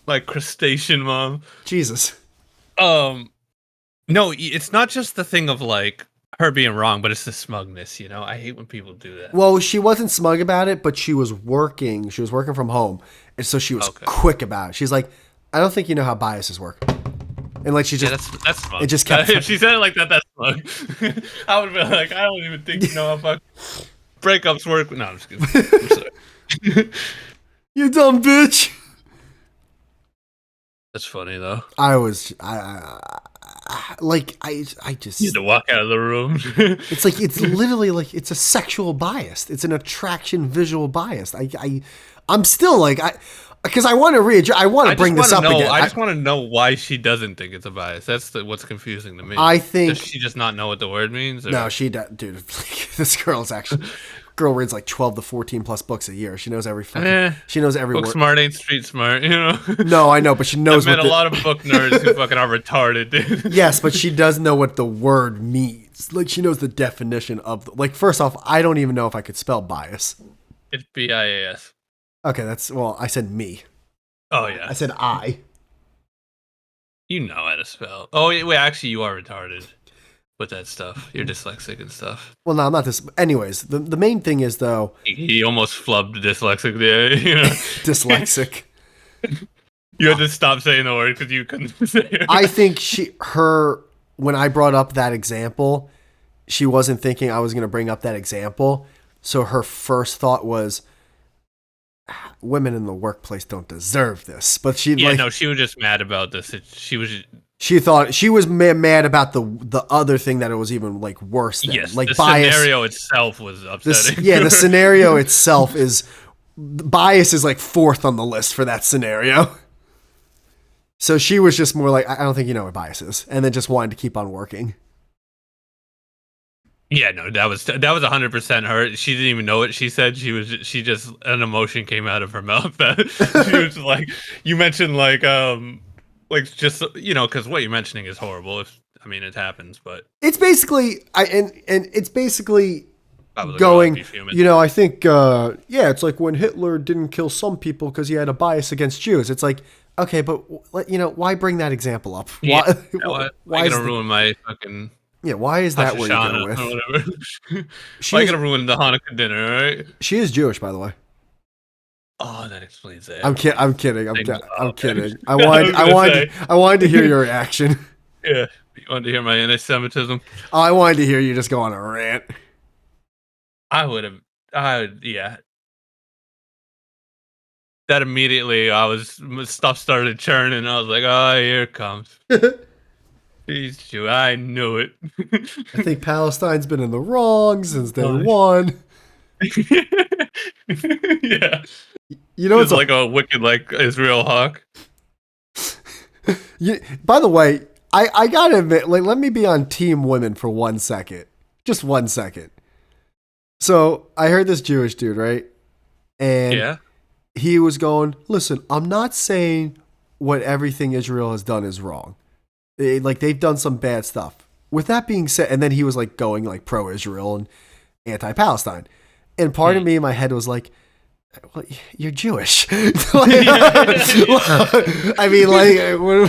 S2: My crustacean mom.
S1: Jesus.
S2: No, it's not just the thing of like her being wrong, but it's the smugness, you know? I hate when people do that.
S1: Well, she wasn't smug about it, but she was working. She was working from home. And so she was quick about it. She's like, I don't think you know how biases work. And like she just
S2: that's smug.
S1: It just kept.
S2: If she said it like that, that's smug. I would be like, I don't even think you know how fuck breakups work. No, I'm just kidding. I'm sorry.
S1: You dumb bitch.
S2: That's funny though.
S1: I just
S2: You had to walk out of the room.
S1: It's like it's literally like it's a sexual bias. It's an attraction visual bias. I'm still like because I want to I want to bring this up again.
S2: I just want to know why she doesn't think it's a bias. That's what's confusing to me.
S1: I think
S2: does she just not know what the word means? Or?
S1: No, she does, dude. This girl reads like 12 to 14 plus books a year. She knows every fucking. She knows every
S2: book
S1: word.
S2: Smart ain't street smart, you know.
S1: No, I know, but she knows.
S2: I've met a lot of book nerds who fucking are retarded, dude.
S1: Yes, but she does know what the word means. Like she knows the definition of like. First off, I don't even know if I could spell bias.
S2: It's BIAS.
S1: Okay, I said me.
S2: Oh yeah.
S1: I said I.
S2: You know how to spell. Oh wait, actually, you are retarded with that stuff. You're dyslexic and stuff.
S1: Well, no, I'm not this. Anyways, the main thing is though.
S2: He almost flubbed dyslexic there. You know.
S1: Dyslexic.
S2: You had to stop saying the word because you couldn't say it.
S1: I think when I brought up that example, she wasn't thinking I was going to bring up that example. So her first thought was, women in the workplace don't deserve this. But she
S2: she was just mad about this.
S1: She thought she was mad about the other thing that it was even like worse than.
S2: Yes,
S1: like
S2: the
S1: bias.
S2: scenario itself was upsetting.
S1: The scenario itself is bias is like fourth on the list for that scenario. So she was just more like, I don't think you know what bias is, and then just wanted to keep on working.
S2: Yeah, no, that was 100% her. She didn't even know what she said. She just an emotion came out of her mouth that she was like, you mentioned like just because what you're mentioning is horrible. If I mean it happens, but
S1: It's basically and it's basically
S2: if I was a girl, I'd
S1: going,
S2: be fuming.
S1: I think yeah, it's like when Hitler didn't kill some people because he had a bias against Jews. It's like, okay, but why bring that example up?
S2: Yeah,
S1: Why
S2: you know what? Why
S1: why
S2: you
S1: is
S2: gonna ruin my fucking
S1: why is
S2: Rosh
S1: that where you go
S2: Hashanah or
S1: with?
S2: whatever?
S1: She
S2: Why you
S1: is
S2: gonna ruin the Hanukkah dinner, right?
S1: she is Jewish, by the way.
S2: Oh, that explains everything.
S1: I'm kidding. I'm
S2: Oh, okay.
S1: kidding.
S2: I was gonna say,
S1: I wanted to hear your reaction.
S2: yeah. You wanted to hear my anti-Semitism?
S1: Oh, I wanted to hear you just go on a rant.
S2: I would have. Yeah. That immediately, stuff started churning. I was like, oh, here it comes. He's Jew. I knew it.
S1: I think Palestine's been in the wrong since day
S2: Gosh.
S1: one.
S2: Yeah.
S1: You know,
S2: Just like a wicked, like Israel hawk.
S1: by the way, I gotta admit, like, let me be on team women for 1 second. Just 1 second. So I heard this Jewish dude, right? And
S2: Yeah.
S1: he was going, listen, I'm not saying what everything Israel has done is wrong. Like, they've done some bad stuff. With that being said, and then he was like going like pro-Israel and anti-Palestine. And part of me in my head was like, well, you're Jewish. I mean, like,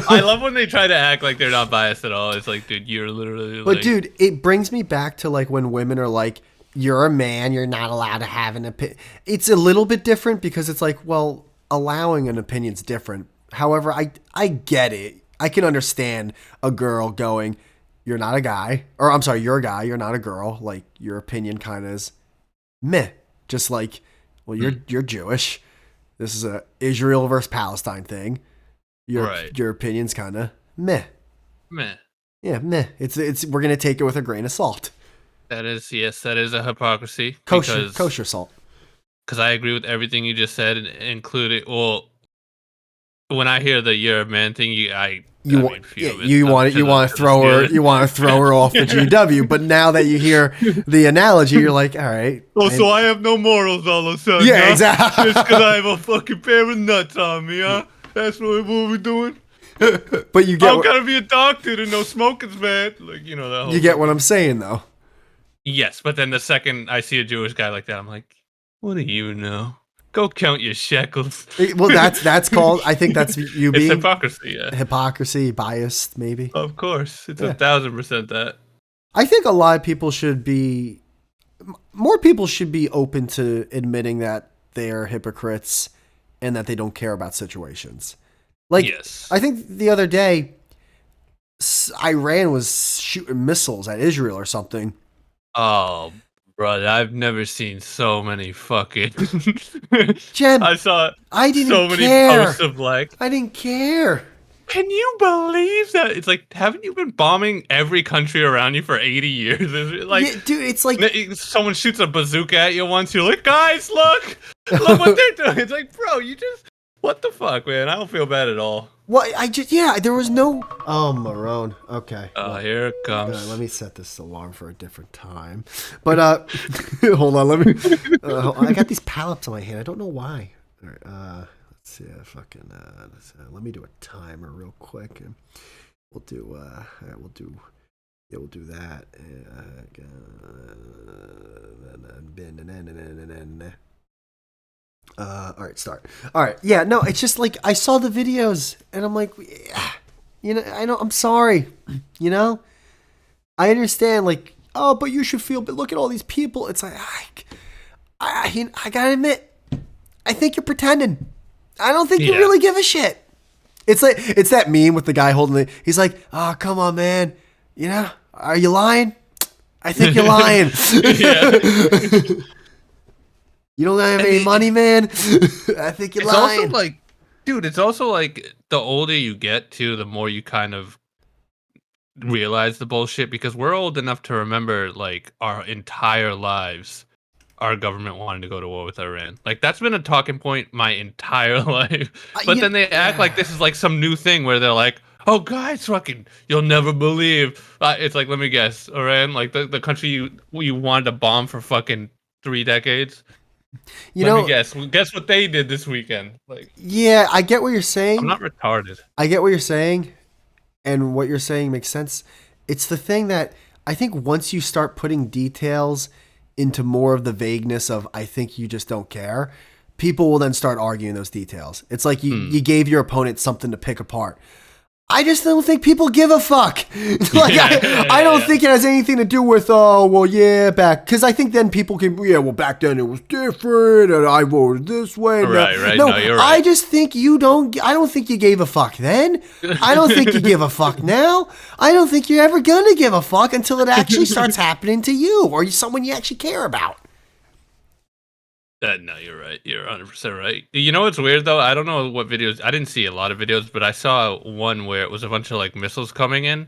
S2: I love when they try to act like they're not biased at all. It's like, dude, you're literally
S1: but
S2: like,
S1: dude, it brings me back to like when women are like, you're a man, you're not allowed to have an opinion. It's a little bit different because it's like, well, allowing an opinion's different. However, I get it. I can understand a girl going, you're not a guy, or I'm sorry, you're a guy, you're not a girl. Like, your opinion kind of is meh. Just like, well, you're Jewish. This is a Israel versus Palestine thing. Your opinion's kind of meh.
S2: meh.
S1: Yeah, meh. It's we're gonna take it with a grain of salt.
S2: That is, yes, that is a hypocrisy.
S1: Kosher salt.
S2: Because I agree with everything you just said, including, well, when I hear the you're a man thing, you want
S1: to throw her off the GW. But now that you hear the analogy, you're like, all right.
S2: Oh, so I have no morals all of a sudden.
S1: Yeah,
S2: huh?
S1: exactly.
S2: Just because I have a fucking pair of nuts on me, huh? That's what we're doing.
S1: But you get,
S2: I'm gotta be a doctor to know smoking's bad. Like, that whole
S1: you get what I'm saying, though.
S2: Yes, but then the second I see a Jewish guy like that, I'm like, what do you know? Go count your shekels.
S1: Well, that's called. I think that's you being
S2: It's hypocrisy. Yeah,
S1: hypocrisy, biased, maybe.
S2: of course, it's 1,000% that.
S1: I think a lot of people more people should be open to admitting that they're hypocrites and that they don't care about situations. Like,
S2: Yes.
S1: I think the other day, Iran was shooting missiles at Israel or something.
S2: Oh, brother, I've never seen so many fucking.
S1: Jen,
S2: I saw
S1: I didn't
S2: so many
S1: care.
S2: posts of like,
S1: I didn't care.
S2: can you believe that? It's like, haven't you been bombing every country around you for 80 years? Is it like,
S1: Yeah, dude, it's like
S2: someone shoots a bazooka at you once, you're like, guys, look what they're doing. It's like, bro, what the fuck, man? I don't feel bad at all.
S1: well, there was no. Oh, Marone. Okay.
S2: Oh, here it comes.
S1: Let me set this alarm for a different time. But hold on, let me. I got these palette on my hand. I don't know why. All right. Let's see. Let me do a timer real quick, and we'll do. All right, we'll do. Yeah, we'll do that. All right, start. All right, yeah, no, it's just like I saw the videos and I'm like, I know, I'm sorry, I understand, like, oh, but you should feel, but look at all these people. It's like, I gotta admit, I think you're pretending. I don't think you really give a shit. It's like, it's that meme with the guy holding it. He's like, oh, come on, man. Are you lying? I think you're lying. You don't have any money, man. I think you're lying.
S2: Also like, dude, it's also like the older you get too, the more you kind of realize the bullshit, because we're old enough to remember like our entire lives our government wanted to go to war with Iran. Like, that's been a talking point my entire life. But then they act like this is like some new thing where they're like, Oh, guys, fucking, you'll never believe. It's like, let me guess, Iran, like the country you wanted to bomb for fucking 3 decades.
S1: You
S2: Let me
S1: know,
S2: guess. Guess what they did this weekend? Like,
S1: yeah, I get what you're
S2: I'm
S1: saying.
S2: not retarded.
S1: I get what you're saying, and what you're saying makes sense. It's the thing that I think once you start putting details into more of the vagueness of I think you just don't care, people will then start arguing those details. It's like you gave your opponent something to pick apart. I just don't think people give a fuck. Like I don't think it has anything to do with back, because I think then people can back then it was different and I voted this way.
S2: Right.
S1: No,
S2: No, you're right.
S1: I just think you don't. I don't think you gave a fuck then. I don't think you give a fuck now. I don't think you're ever gonna give a fuck until it actually starts happening to you or someone you actually care about.
S2: No, you're right. You're 100% right. You know what's weird though? I don't know what videos. I didn't see a lot of videos, but I saw one where it was a bunch of like missiles coming in. And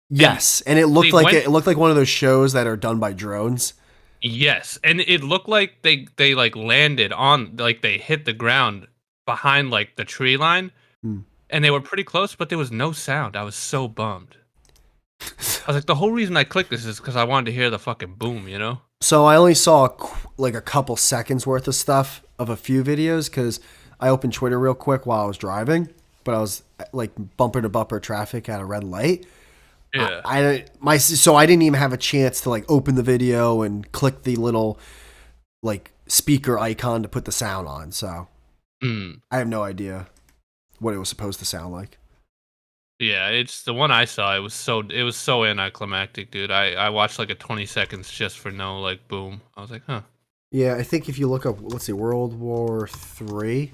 S1: Yes, and it
S2: they
S1: looked like
S2: went.
S1: it looked like one of those shows that are done by drones.
S2: Yes, and it looked like they like landed on, like they hit the ground behind like the tree line,
S1: Hmm.
S2: and they were pretty close, but there was no sound. I was so bummed. I was like, the whole reason I clicked this is because I wanted to hear the fucking boom, you know?
S1: So I only saw like a couple seconds worth of stuff of a few videos because I opened Twitter real quick while I was driving, but I was like bumper to bumper traffic at a red light.
S2: Yeah.
S1: So I didn't even have a chance to like open the video and click the little like speaker icon to put the sound on. So
S2: Mm.
S1: I have no idea what it was supposed to sound like.
S2: Yeah, it's the one I saw. It was so anticlimactic, dude. I watched like a 20 seconds just for no like boom. I was like, huh.
S1: Yeah, I think if you look up, let's see, World War III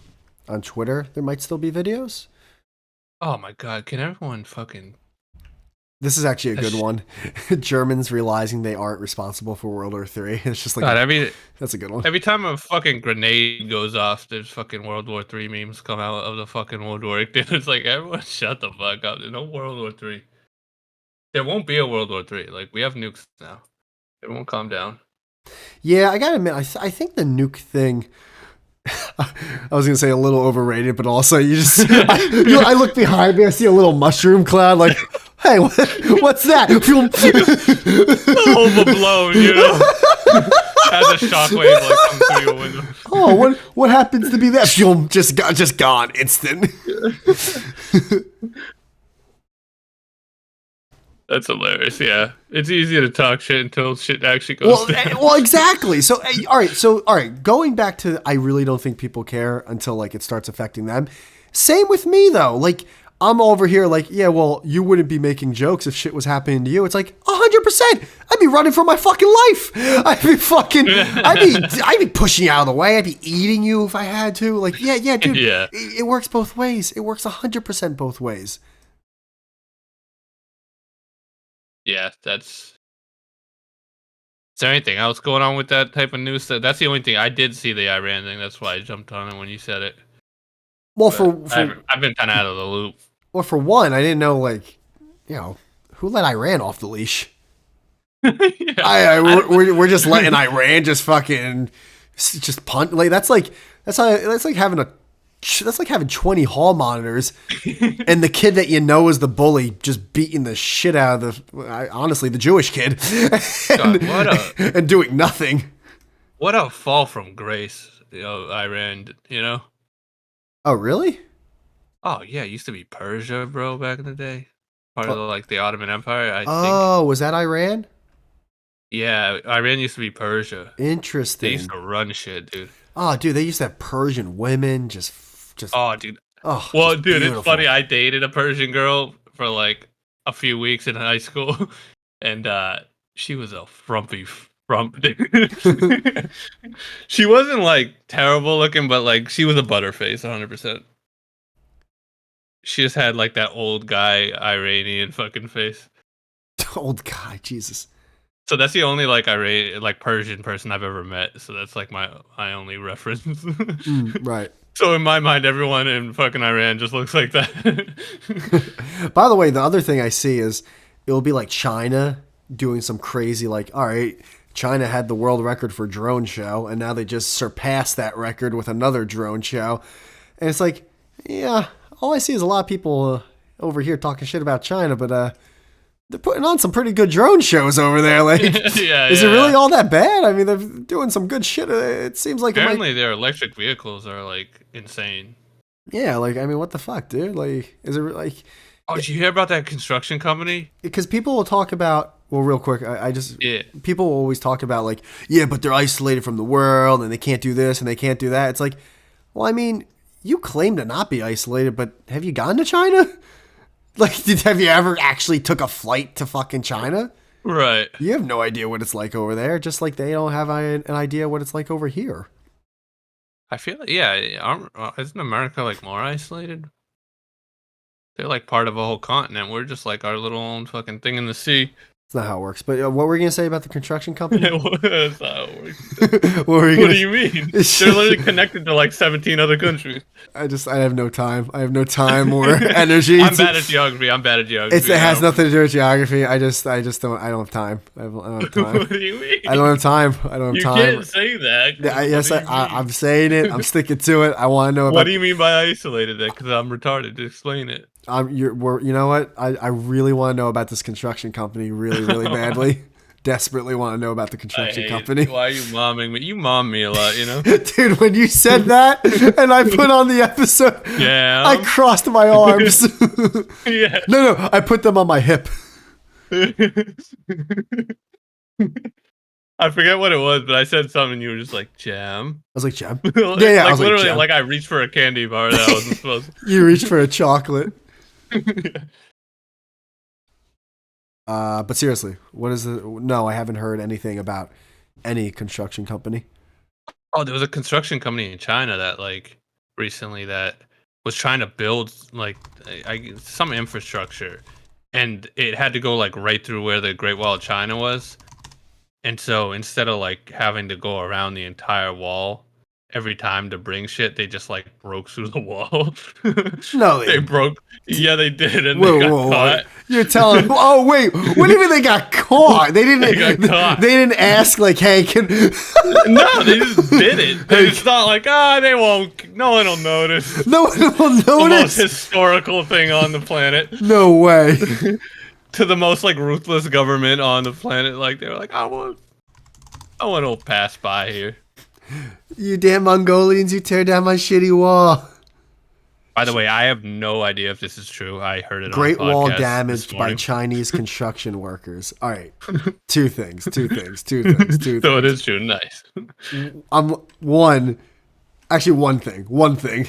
S1: on Twitter, there might still be videos.
S2: Oh my god, can everyone fucking
S1: This is actually a good one. Germans realizing they aren't responsible for World War III. It's just like
S2: God,
S1: that's a good one.
S2: every time a fucking grenade goes off, there's fucking World War III memes come out of the fucking woodwork, dude. It's like, everyone shut the fuck up. There's no World War III. There won't be a World War III. Like, we have nukes now. Everyone calm down.
S1: Yeah, I gotta admit, I think the nuke thing. I was gonna say a little overrated, but also I look behind me, I see a little mushroom cloud. Like, hey, what's that?
S2: Overblown, you know? As a shockwave like comes through your window.
S1: Oh, what happens to be that? Just gone, instant.
S2: That's hilarious. Yeah, it's easy to talk shit until shit actually goes down.
S1: Well, exactly. So, all right. Going back to, I really don't think people care until like it starts affecting them. Same with me though. Like I'm over here, like, yeah, well, you wouldn't be making jokes if shit was happening to you. It's like 100%. I'd be running for my fucking life. I'd be pushing you out of the way. I'd be eating you if I had to. Like, yeah, dude.
S2: Yeah.
S1: It works both ways. It works 100% both ways.
S2: Yeah, Is there anything else going on with that type of news? That's the only thing. I did see the Iran thing. That's why I jumped on it when you said it.
S1: Well,
S2: I've been kind of out of the loop.
S1: Well, for one, I didn't know, like, who let Iran off the leash?
S2: Yeah.
S1: We're just letting Iran just fucking just punt. Like that's like having 20 hall monitors and the kid that you know is the bully just beating the shit out of honestly the Jewish kid and doing nothing.
S2: What a fall from grace, Iran. You know.
S1: Oh really?
S2: Oh yeah, it used to be Persia, bro, back in the day. Part of like the Ottoman Empire, I think.
S1: Oh, was that Iran?
S2: Yeah, Iran used to be Persia.
S1: Interesting.
S2: They used to run shit, dude.
S1: Oh, dude, they used to have Persian women just.
S2: Oh, dude.
S1: Oh,
S2: well, dude,
S1: beautiful.
S2: It's funny. I dated a Persian girl for like a few weeks in high school, and she was a frumpy frump, dude. She wasn't like terrible looking, but like she was a butterface, 100%. She just had like that old guy Iranian fucking face.
S1: Old guy, Jesus.
S2: So that's the only like Persian person I've ever met. So that's like my only reference.
S1: Right.
S2: So in my mind, everyone in fucking Iran just looks like that.
S1: By the way, the other thing I see is it'll be like China doing some crazy like, all right, China had the world record for drone show, and now they just surpassed that record with another drone show. And it's like, yeah, all I see is a lot of people over here talking shit about China, but they're putting on some pretty good drone shows over there. Like, is it really all that bad? I mean, they're doing some good shit. It seems like
S2: apparently their electric vehicles are like insane.
S1: Yeah, like, I mean, what the fuck, dude? Like, is it like?
S2: Oh, did you hear about that construction company?
S1: Because people will talk about. Well, real quick, people will always talk about like, yeah, but they're isolated from the world and they can't do this and they can't do that. It's like, well, I mean, you claim to not be isolated, but have you gone to China? Like, have you ever actually took a flight to fucking China?
S2: Right.
S1: You have no idea what it's like over there, just like they don't have an idea what it's like over here.
S2: I feel like, isn't America like more isolated? They're like part of a whole continent. We're just like our little own fucking thing in the sea.
S1: That's not how it works. But what were you gonna say about the construction company?
S2: That's not how it works. What do you mean? They're literally connected to like 17 other countries.
S1: I have no time. I have no time or energy.
S2: I'm bad at geography. It
S1: has nothing to do with geography. I just don't. I don't have time. I don't have time.
S2: What do you mean?
S1: I don't have time.
S2: You can't say that.
S1: I'm saying it. I'm sticking to it. I want to know about.
S2: What do you mean by isolated? Then, because I'm retarded. Explain it.
S1: You know what? I really want to know about this construction company really badly. Desperately want to know about the construction company.
S2: Why are you momming me? You mom me a lot, you know?
S1: Dude, when you said that and I put on the episode, I crossed my arms.
S2: Yeah.
S1: No, I put them on my hip.
S2: I forget what it was, but I said something and you were just like, jam.
S1: I was like, jam?
S2: Yeah, like, I was literally like, like I reached for a candy bar that I wasn't supposed to.
S1: You reached for a chocolate.
S2: Yeah.
S1: But seriously, what is the? No, I haven't heard anything about any construction company.
S2: Oh, there was a construction company in China that like recently that was trying to build like some infrastructure, and it had to go like right through where the Great Wall of China was, and so instead of like having to go around the entire wall every time to bring shit, they just like broke through the wall.
S1: No,
S2: they broke. Yeah, they did, and they got caught.
S1: You're telling? Oh wait, what do you mean they got caught? They didn't. They got caught. They didn't ask like, hey, can?
S2: No, they just did it. It's not like they won't. No one will notice.
S1: No one will notice.
S2: The most historical thing on the planet.
S1: No way.
S2: To the most like ruthless government on the planet, like they were like, I want to pass by here.
S1: You damn Mongolians! You tear down my shitty wall.
S2: By the way, I have no idea if this is true. I heard it.
S1: Great
S2: on a
S1: Wall damaged by Chinese construction workers. All right, two things. So
S2: it is true. Nice.
S1: One thing.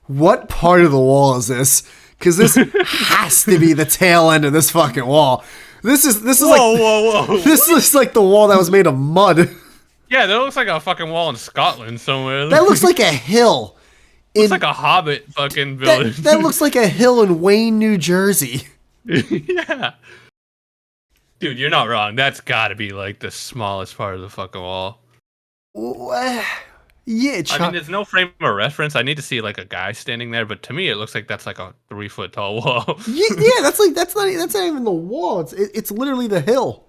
S1: What part of the wall is this? Because this has to be the tail end of this fucking wall. This is
S2: whoa.
S1: This looks like the wall that was made of mud.
S2: Yeah, that looks like a fucking wall in Scotland somewhere.
S1: That looks like a hill.
S2: Looks like a Hobbit fucking village.
S1: That looks like a hill in Wayne, New Jersey.
S2: Yeah. Dude, you're not wrong. That's gotta be like the smallest part of the fucking wall.
S1: Yeah,
S2: I mean, there's no frame of reference. I need to see like a guy standing there, but to me, it looks like that's like a 3 foot tall wall.
S1: Yeah, that's not even the wall. It's literally the hill.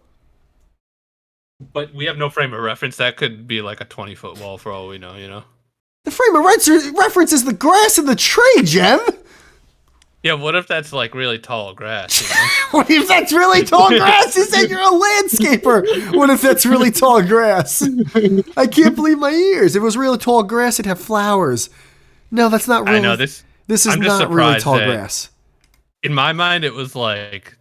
S2: But we have no frame of reference. That could be like a 20-foot wall for all we know, you know?
S1: The frame of reference is the grass in the tree, Jem.
S2: Yeah, what if that's like really tall grass? You know?
S1: What if that's really tall grass? You said you're a landscaper. What if that's really tall grass? I can't believe my ears. If it was really tall grass, it'd have flowers. No, that's not really.
S2: I know this.
S1: This is not really tall grass.
S2: In my mind, it was like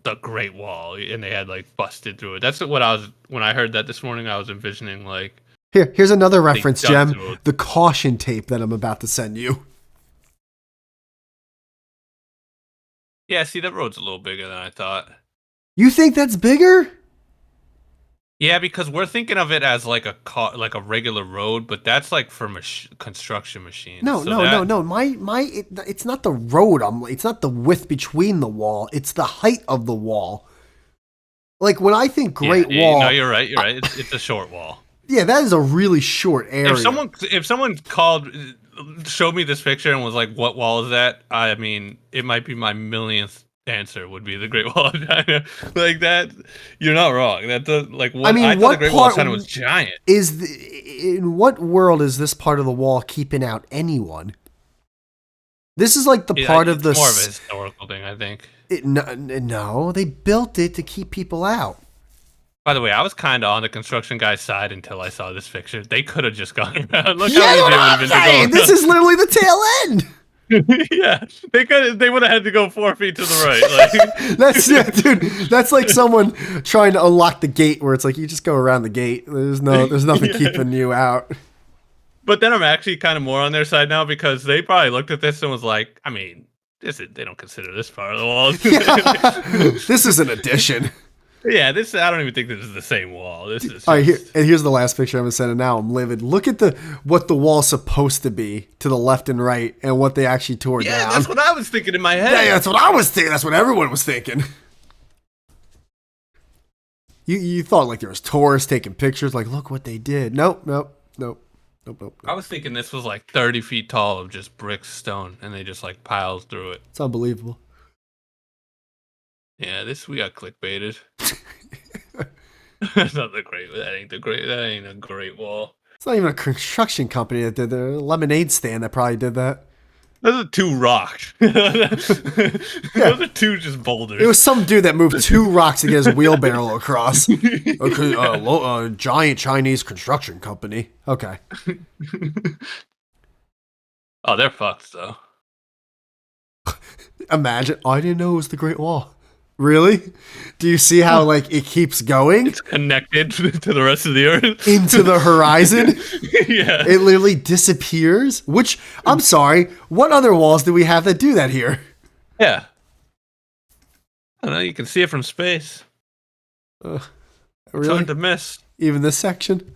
S2: the Great Wall, and they had like busted through it. That's what I was when I heard that this morning. I was envisioning like.
S1: Here's another reference, Jem. The caution tape that I'm about to send you.
S2: Yeah, see, that road's a little bigger than I thought.
S1: You think that's bigger?
S2: Yeah, because we're thinking of it as like a regular road, but that's like for construction machines.
S1: No. It's not the road. It's not the width between the wall. It's the height of the wall. Like when I think Great Wall.
S2: No, you're right. It's a short wall.
S1: Yeah, that is a really short area.
S2: If someone showed me this picture and was like, "What wall is that?" I mean, it might be my millionth answer would be the Great Wall of China. Like that, you're not wrong. That like what I thought the Great Wall of China was giant.
S1: In what world is this part of the wall keeping out anyone? This is like the part of the...
S2: It's more of a historical thing, I think.
S1: No, they built it to keep people out.
S2: By the way, I was kind of on the construction guy's side until I saw this picture. They could have just gone around. Look
S1: Yeah,
S2: how easy it would have been to go around.
S1: this is literally the tail end.
S2: Yeah, they would have had to go 4 feet to the right. Like.
S1: Dude. That's like someone trying to unlock the gate, where it's like you just go around the gate. There's nothing keeping you out.
S2: But then I'm actually kind of more on their side now, because they probably looked at this and was like, I mean, they don't consider this part of the wall.
S1: This is an addition.
S2: Yeah, I don't even think this is the same wall. This is.
S1: All right, here's the last picture I'm gonna send, and now I'm livid. Look at what the wall's supposed to be to the left and right, and what they actually tore down.
S2: Yeah, that's what I was thinking in my head.
S1: Yeah, that's what I was thinking. That's what everyone was thinking. You thought like there was tourists taking pictures, like look what they did. Nope.
S2: I was thinking this was like 30 feet tall of just brick stone, and they just like piled through it.
S1: It's unbelievable.
S2: Yeah, we got clickbaited. That's not the great. That ain't a great wall.
S1: It's not even a construction company that did the lemonade stand that probably did that.
S2: Those are 2 rocks. Those are 2 just boulders.
S1: It was some dude that moved 2 rocks to get his wheelbarrow across. Giant Chinese construction company. Okay.
S2: Oh, they're fucked though.
S1: Imagine. I didn't know it was the Great Wall. Really? Do you see how like it keeps going?
S2: It's connected to the rest of the earth.
S1: Into the horizon?
S2: Yeah.
S1: It literally disappears? Which, I'm sorry, what other walls do we have that do that here?
S2: Yeah. I don't know, you can see it from space.
S1: Really?
S2: It's hard to miss.
S1: Even this section?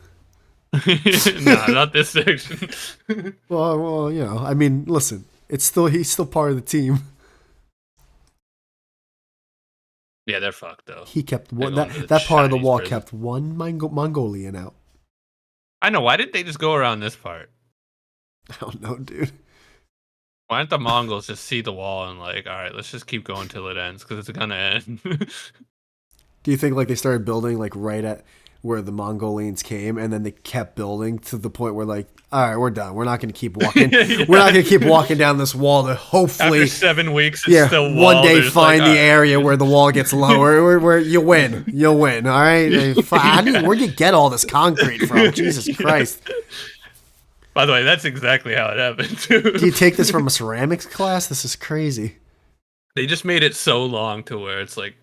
S2: Nah, not this section.
S1: Well, you know, I mean, listen, he's still part of the team.
S2: Yeah, they're fucked though.
S1: He kept one. That part of the wall kept one Mongolian out.
S2: I know. Why didn't they just go around this part?
S1: I don't know, dude.
S2: Why didn't the Mongols just see the wall and like, all right, let's just keep going till it ends, because it's gonna end.
S1: Do you think like they started building like right at where the Mongolians came, and then they kept building to the point where like, all right, we're done. We're not going to keep walking. Yeah. We're not going to keep walking down this wall to hopefully
S2: after 7 weeks, it's still wall.
S1: One day find like, the area where the wall gets lower, where you win. You'll win. All right. Where'd you get all this concrete from? Jesus Christ.
S2: By the way, that's exactly how it happened too.
S1: Do you take this from a ceramics class? This is crazy.
S2: They just made it so long to where it's like,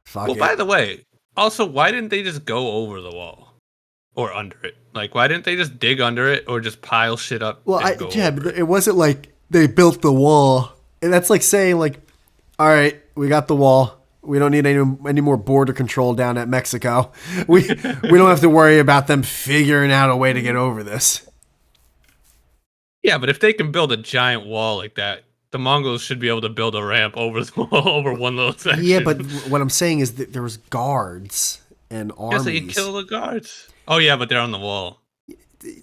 S1: fuck it.
S2: By the way, also, why didn't they just go over the wall or under it? Like, why didn't they just dig under it or just pile shit up?
S1: Well, it wasn't like they built the wall. And that's like saying, like, all right, we got the wall. We don't need any more border control down at Mexico. We don't have to worry about them figuring out a way to get over this.
S2: Yeah, but if they can build a giant wall like that, the Mongols should be able to build a ramp over the wall, over one little section.
S1: Yeah, but what I'm saying is that there was guards and armies.
S2: Yeah, so you kill the guards. Oh yeah, but they're on the wall.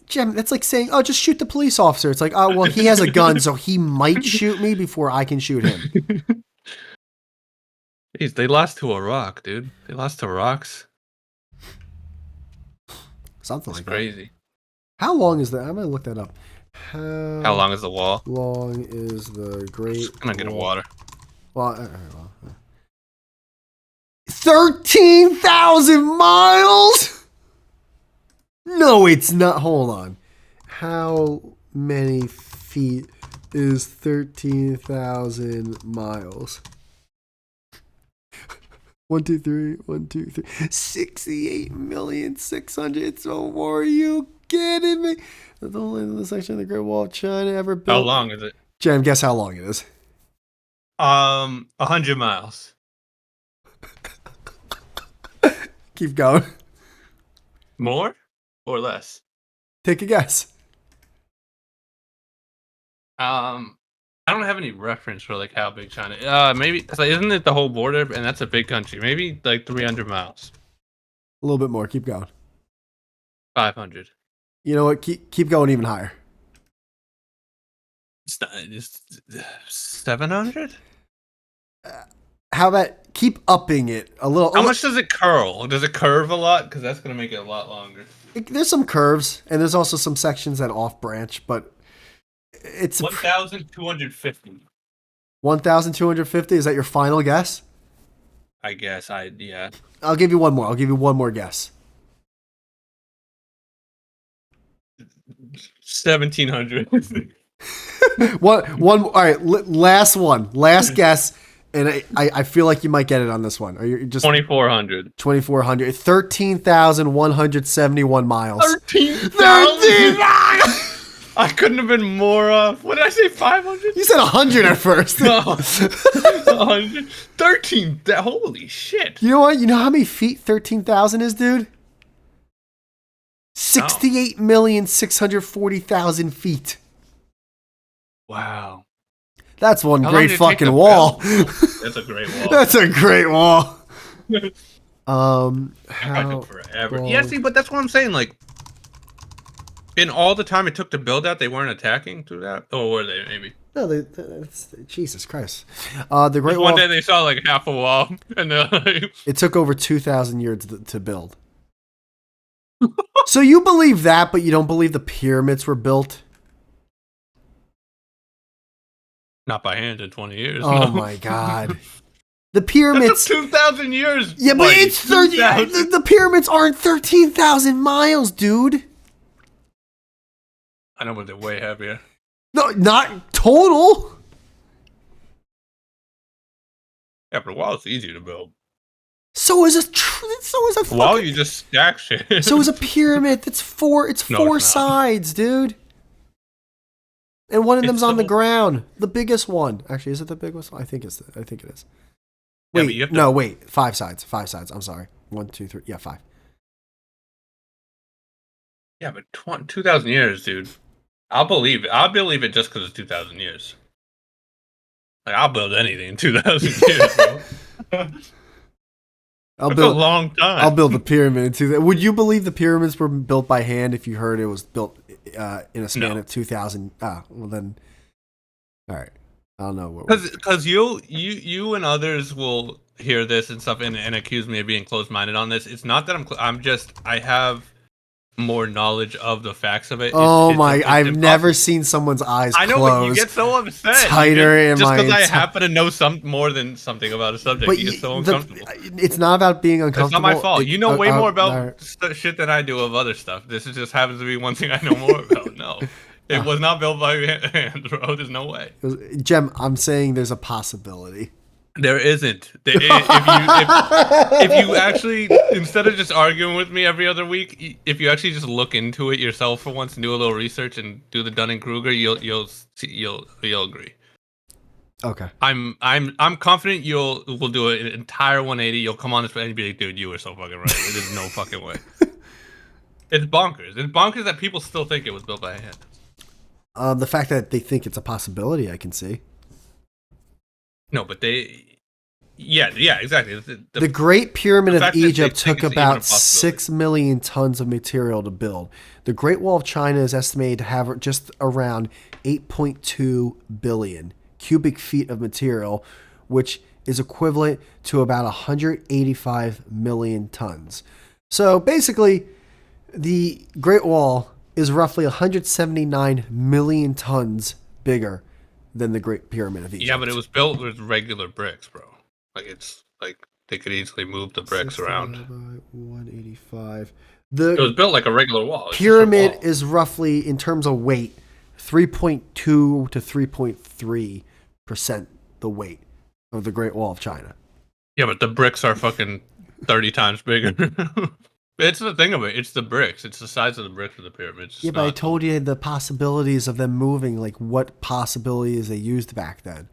S1: Jim, that's like saying, oh, just shoot the police officer. It's like, oh, well, he has a gun, so he might shoot me before I can shoot him.
S2: Jeez, they lost to a rock, dude. They lost to rocks.
S1: Something
S2: That's
S1: like
S2: crazy.
S1: That. How long is that? I'm going to look that up.
S2: How long is the wall?
S1: Long is the Great
S2: Wall? I'm gonna get a water.
S1: Well, 13,000 miles? No, it's not. Hold on. How many feet is 13,000 miles? 1, 2, 3, 1, 2, 3. 68,600,000. So are you kidding me? The only section of the Great Wall of China ever built.
S2: How long is it?
S1: Jam, guess how long it is.
S2: 100 miles.
S1: Keep going.
S2: More or less?
S1: Take a guess.
S2: I don't have any reference for like how big China. Maybe because isn't it the whole border, and that's a big country? Maybe like 300 miles.
S1: A little bit more. Keep going.
S2: 500.
S1: You know what? Keep going even higher.
S2: It's 700.
S1: How about keep upping it a little?
S2: How much does it curl? Does it curve a lot? Because that's gonna make it a lot longer.
S1: There's some curves, and there's also some sections that off branch, but It's
S2: 1,250.
S1: 1,250. Is that your final guess?
S2: I guess yeah.
S1: I'll give you one more. I'll give you one more guess.
S2: 1,700.
S1: One. All right. Last one. Last guess. And I feel like you might get it on this one. Are you just
S2: 2,400?
S1: 2,400. 13,171 miles.
S2: 13,000 miles. I couldn't have been more off. What did I say? 500?
S1: You said 100 at first.
S2: No. 100. 13. Holy shit.
S1: You know what? You know how many feet 13,000 is, dude? 68,640,000 feet.
S2: Wow.
S1: That's one
S2: How
S1: great
S2: long did it take
S1: fucking
S2: to
S1: wall.
S2: build? That's a great wall.
S1: That's a great wall.
S2: I
S1: How
S2: took forever.
S1: long-
S2: Yeah, see, but that's what I'm saying. Like, in all the time it took to build that, they weren't attacking through that? Or were they, maybe?
S1: No, Jesus Christ. The Great Wall.
S2: One day they saw like half a wall, and they're like,
S1: It took over 2,000 years to build. So you believe that, but you don't believe the pyramids were built?
S2: not by hand in 20 years.
S1: Oh
S2: no.
S1: my God. The
S2: That's
S1: pyramids.
S2: 2,000 years.
S1: Yeah, but
S2: buddy.
S1: it's 30.
S2: 2,000.
S1: The pyramids aren't 13,000 miles, dude.
S2: I know, but they're way heavier.
S1: No, not total.
S2: Yeah, but a wall is easy to build.
S1: So is a
S2: Wall,
S1: fucking,
S2: you just stack shit.
S1: so is a pyramid. That's four. It's
S2: No,
S1: four
S2: it's not.
S1: sides, dude. And one of
S2: It's
S1: them's on the
S2: so-
S1: ground. The biggest one. Actually, is it the biggest one? I think it is.
S2: Yeah,
S1: Wait,
S2: but you have to-
S1: no, wait. 5 sides. 5 sides. I'm sorry. 1, 2, 3. Yeah, 5.
S2: Yeah, but 2,000 years, dude. I'll believe it. I'll believe it just because it's 2,000 years. Like, I'll build anything in 2,000 years, bro.
S1: I'll
S2: That's a
S1: build.
S2: long time.
S1: I'll build the pyramid in 2,000. Would you believe the pyramids were built by hand if you heard it was built in a span
S2: No.
S1: of 2,000? Well then. All right. I don't know what.
S2: Because you and others will hear this and stuff and accuse me of being closed-minded on this. It's not that I have more knowledge of the facts of it.
S1: Oh
S2: It's
S1: my! I've
S2: impossible.
S1: never seen someone's eyes
S2: I know,
S1: close.
S2: but you get so upset.
S1: Tighter in
S2: just
S1: my
S2: because I
S1: enti-
S2: happen to know more than something about a subject.
S1: But
S2: you get so uncomfortable.
S1: it's not about being
S2: That's
S1: uncomfortable.
S2: not my fault. You know way more about
S1: all
S2: shit than I do of other stuff. This just happens to be one thing I know more about. No, it was not built by hand, bro. There's no way.
S1: right. Jem, I'm saying there's a possibility.
S2: There isn't. If you actually, instead of just arguing with me every other week, if you actually just look into it yourself for once and do a little research and do the Dunning-Kruger, you'll agree.
S1: Okay.
S2: I'm confident we'll do an entire 180. You'll come on this and be like, dude, you were so fucking right. There's no fucking way. It's bonkers. It's bonkers that people still think it was built by hand.
S1: The fact that they think it's a possibility, I can see.
S2: No, but yeah, exactly.
S1: The Great Pyramid of
S2: fact that they
S1: Egypt
S2: think
S1: took
S2: it's even a
S1: about
S2: possibility.
S1: 6 million tons of material to build. The Great Wall of China is estimated to have just around 8.2 billion cubic feet of material, which is equivalent to about 185 million tons. So basically, the Great Wall is roughly 179 million tons bigger than the Great Pyramid of Egypt.
S2: Yeah, but it was built with regular bricks, bro. Like, it's like they could easily move the bricks around.
S1: 185.
S2: It was
S1: The
S2: built like a regular wall. It's just a
S1: pyramid
S2: wall.
S1: is roughly, in terms of weight, 3.2 to 3.3% the weight of the Great Wall of China.
S2: Yeah, but the bricks are fucking 30 times bigger. It's the thing of it. It's the bricks. It's the size of the bricks of the pyramids.
S1: Yeah, but I told you the possibilities of them moving, like what possibilities they used back then.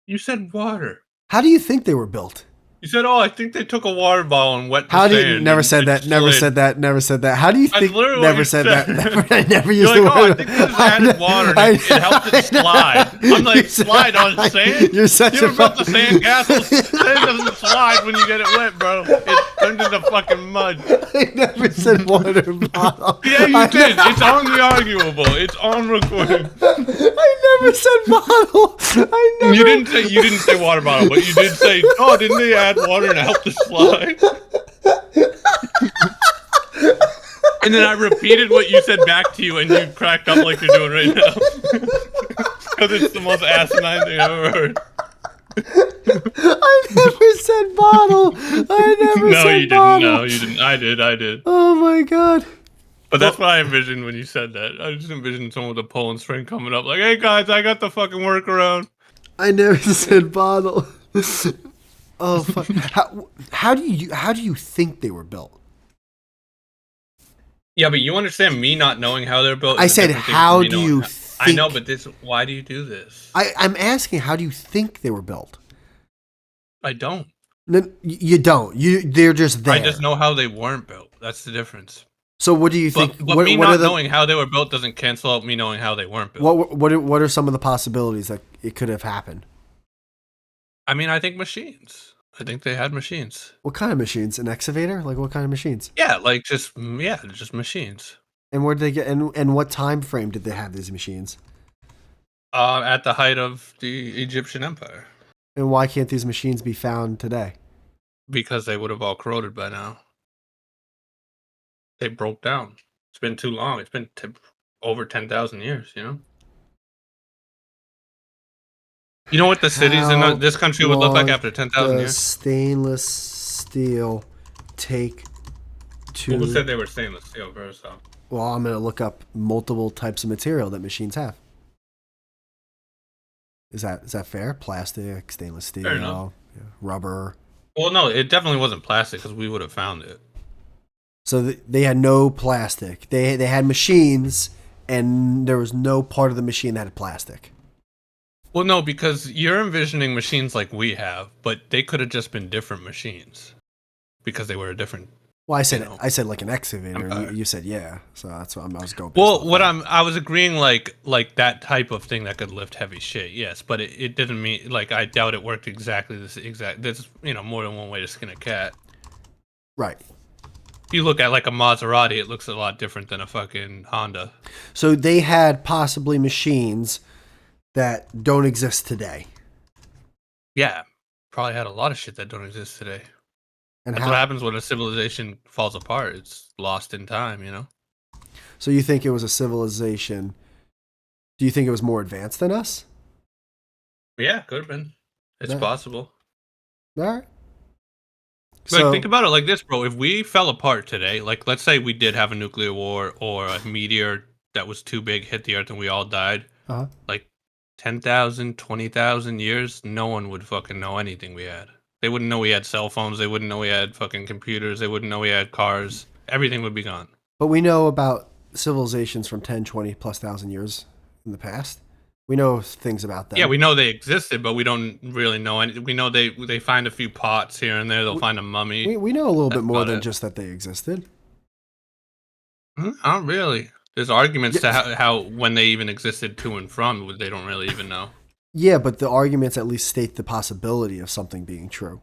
S2: You said water.
S1: How do you think they were built?
S2: You said, "Oh, I think they took a water bottle and wet the
S1: How do
S2: sand."
S1: you never
S2: and
S1: said that? Never
S2: slid."
S1: said that. Never said that. How do you
S2: That's
S1: think?
S2: literally what
S1: Never
S2: you
S1: said
S2: said.
S1: that. I never used
S2: You're
S1: the
S2: like, "Oh, I
S1: word.
S2: think they just added water and it helped it slide." I'm like, "Slide on sand?
S1: You're such
S2: You
S1: a
S2: ever built the sand castle? Sand doesn't slide when you get it wet, bro. It turns into fucking mud."
S1: I never said water bottle.
S2: Yeah, you did. It's on the arguable. It's on recording.
S1: I never said bottle. I never.
S2: You didn't say water bottle, but you did say, "Oh, didn't they add water and help the slide?" And then I repeated what you said back to you, and you cracked up like you're doing right now. Because it's the most asinine thing I've ever heard.
S1: I never said bottle. I never
S2: No,
S1: said
S2: you didn't.
S1: bottle.
S2: No, you didn't. I did.
S1: Oh my god.
S2: But that's what I envisioned when you said that. I just envisioned someone with a pulling string coming up like, hey guys, I got the fucking workaround.
S1: I never said bottle. Oh fuck. How do you think they were built?
S2: Yeah, but you understand me not knowing how they're built.
S1: I said, how do you think?
S2: I know, but why do you do this?
S1: I'm asking, how do you think they were built?
S2: I don't.
S1: No, you don't. They're just there.
S2: I just know how they weren't built. That's the difference.
S1: So what do you think?
S2: But me not knowing how they were built doesn't cancel out me knowing how they weren't built.
S1: What are some of the possibilities that it could have happened?
S2: I mean, I think machines. I think they had machines.
S1: What kind of machines? An excavator? Like what kind of machines?
S2: Yeah, like just machines.
S1: And where did they get? And what time frame did they have these machines?
S2: At the height of the Egyptian Empire.
S1: And why can't these machines be found today?
S2: Because they would have all corroded by now. They broke down. It's been too long. It's been over 10,000 years, you know? You know what the cities in this country would look like after 10,000 years?
S1: Stainless steel take to...
S2: Well, who said they were stainless steel first, though?
S1: Well, I'm going to look up multiple types of material that machines have. Is that fair? Plastic, stainless steel, rubber.
S2: Well, no, it definitely wasn't plastic because we would have found it.
S1: So they had no plastic. They had machines, and there was no part of the machine that had plastic.
S2: Well, no, because you're envisioning machines like we have, but they could have just been different machines because they were a different.
S1: Well, I said like an excavator. And you said yeah, so that's what I was going.
S2: Well, I was agreeing like that type of thing that could lift heavy shit. Yes, but it didn't mean like I doubt it worked exactly this exact. There's more than one way to skin a cat.
S1: Right.
S2: If you look at like a Maserati, it looks a lot different than a fucking Honda.
S1: So they had possibly machines that don't exist today.
S2: Yeah, probably had a lot of shit that don't exist today. And that's what happens when a civilization falls apart. It's lost in time, you know?
S1: So you think it was a civilization. Do you think it was more advanced than us?
S2: Yeah, could have been. It's possible.
S1: All right.
S2: Like, think about it like this, bro. If we fell apart today, like let's say we did have a nuclear war or a meteor that was too big hit the Earth and we all died, like 10,000, 20,000 years, no one would fucking know anything we had. They wouldn't know we had cell phones. They wouldn't know we had fucking computers. They wouldn't know we had cars. Everything would be gone.
S1: But we know about civilizations from 10, 20 plus thousand years in the past. We know things about them.
S2: Yeah, we know they existed, but we don't really know any. We know they find a few pots here and there. They'll find a mummy.
S1: We know a little bit more than just that they existed.
S2: Not really. There's arguments to how when they even existed to and from, they don't really even know.
S1: Yeah, but the arguments at least state the possibility of something being true.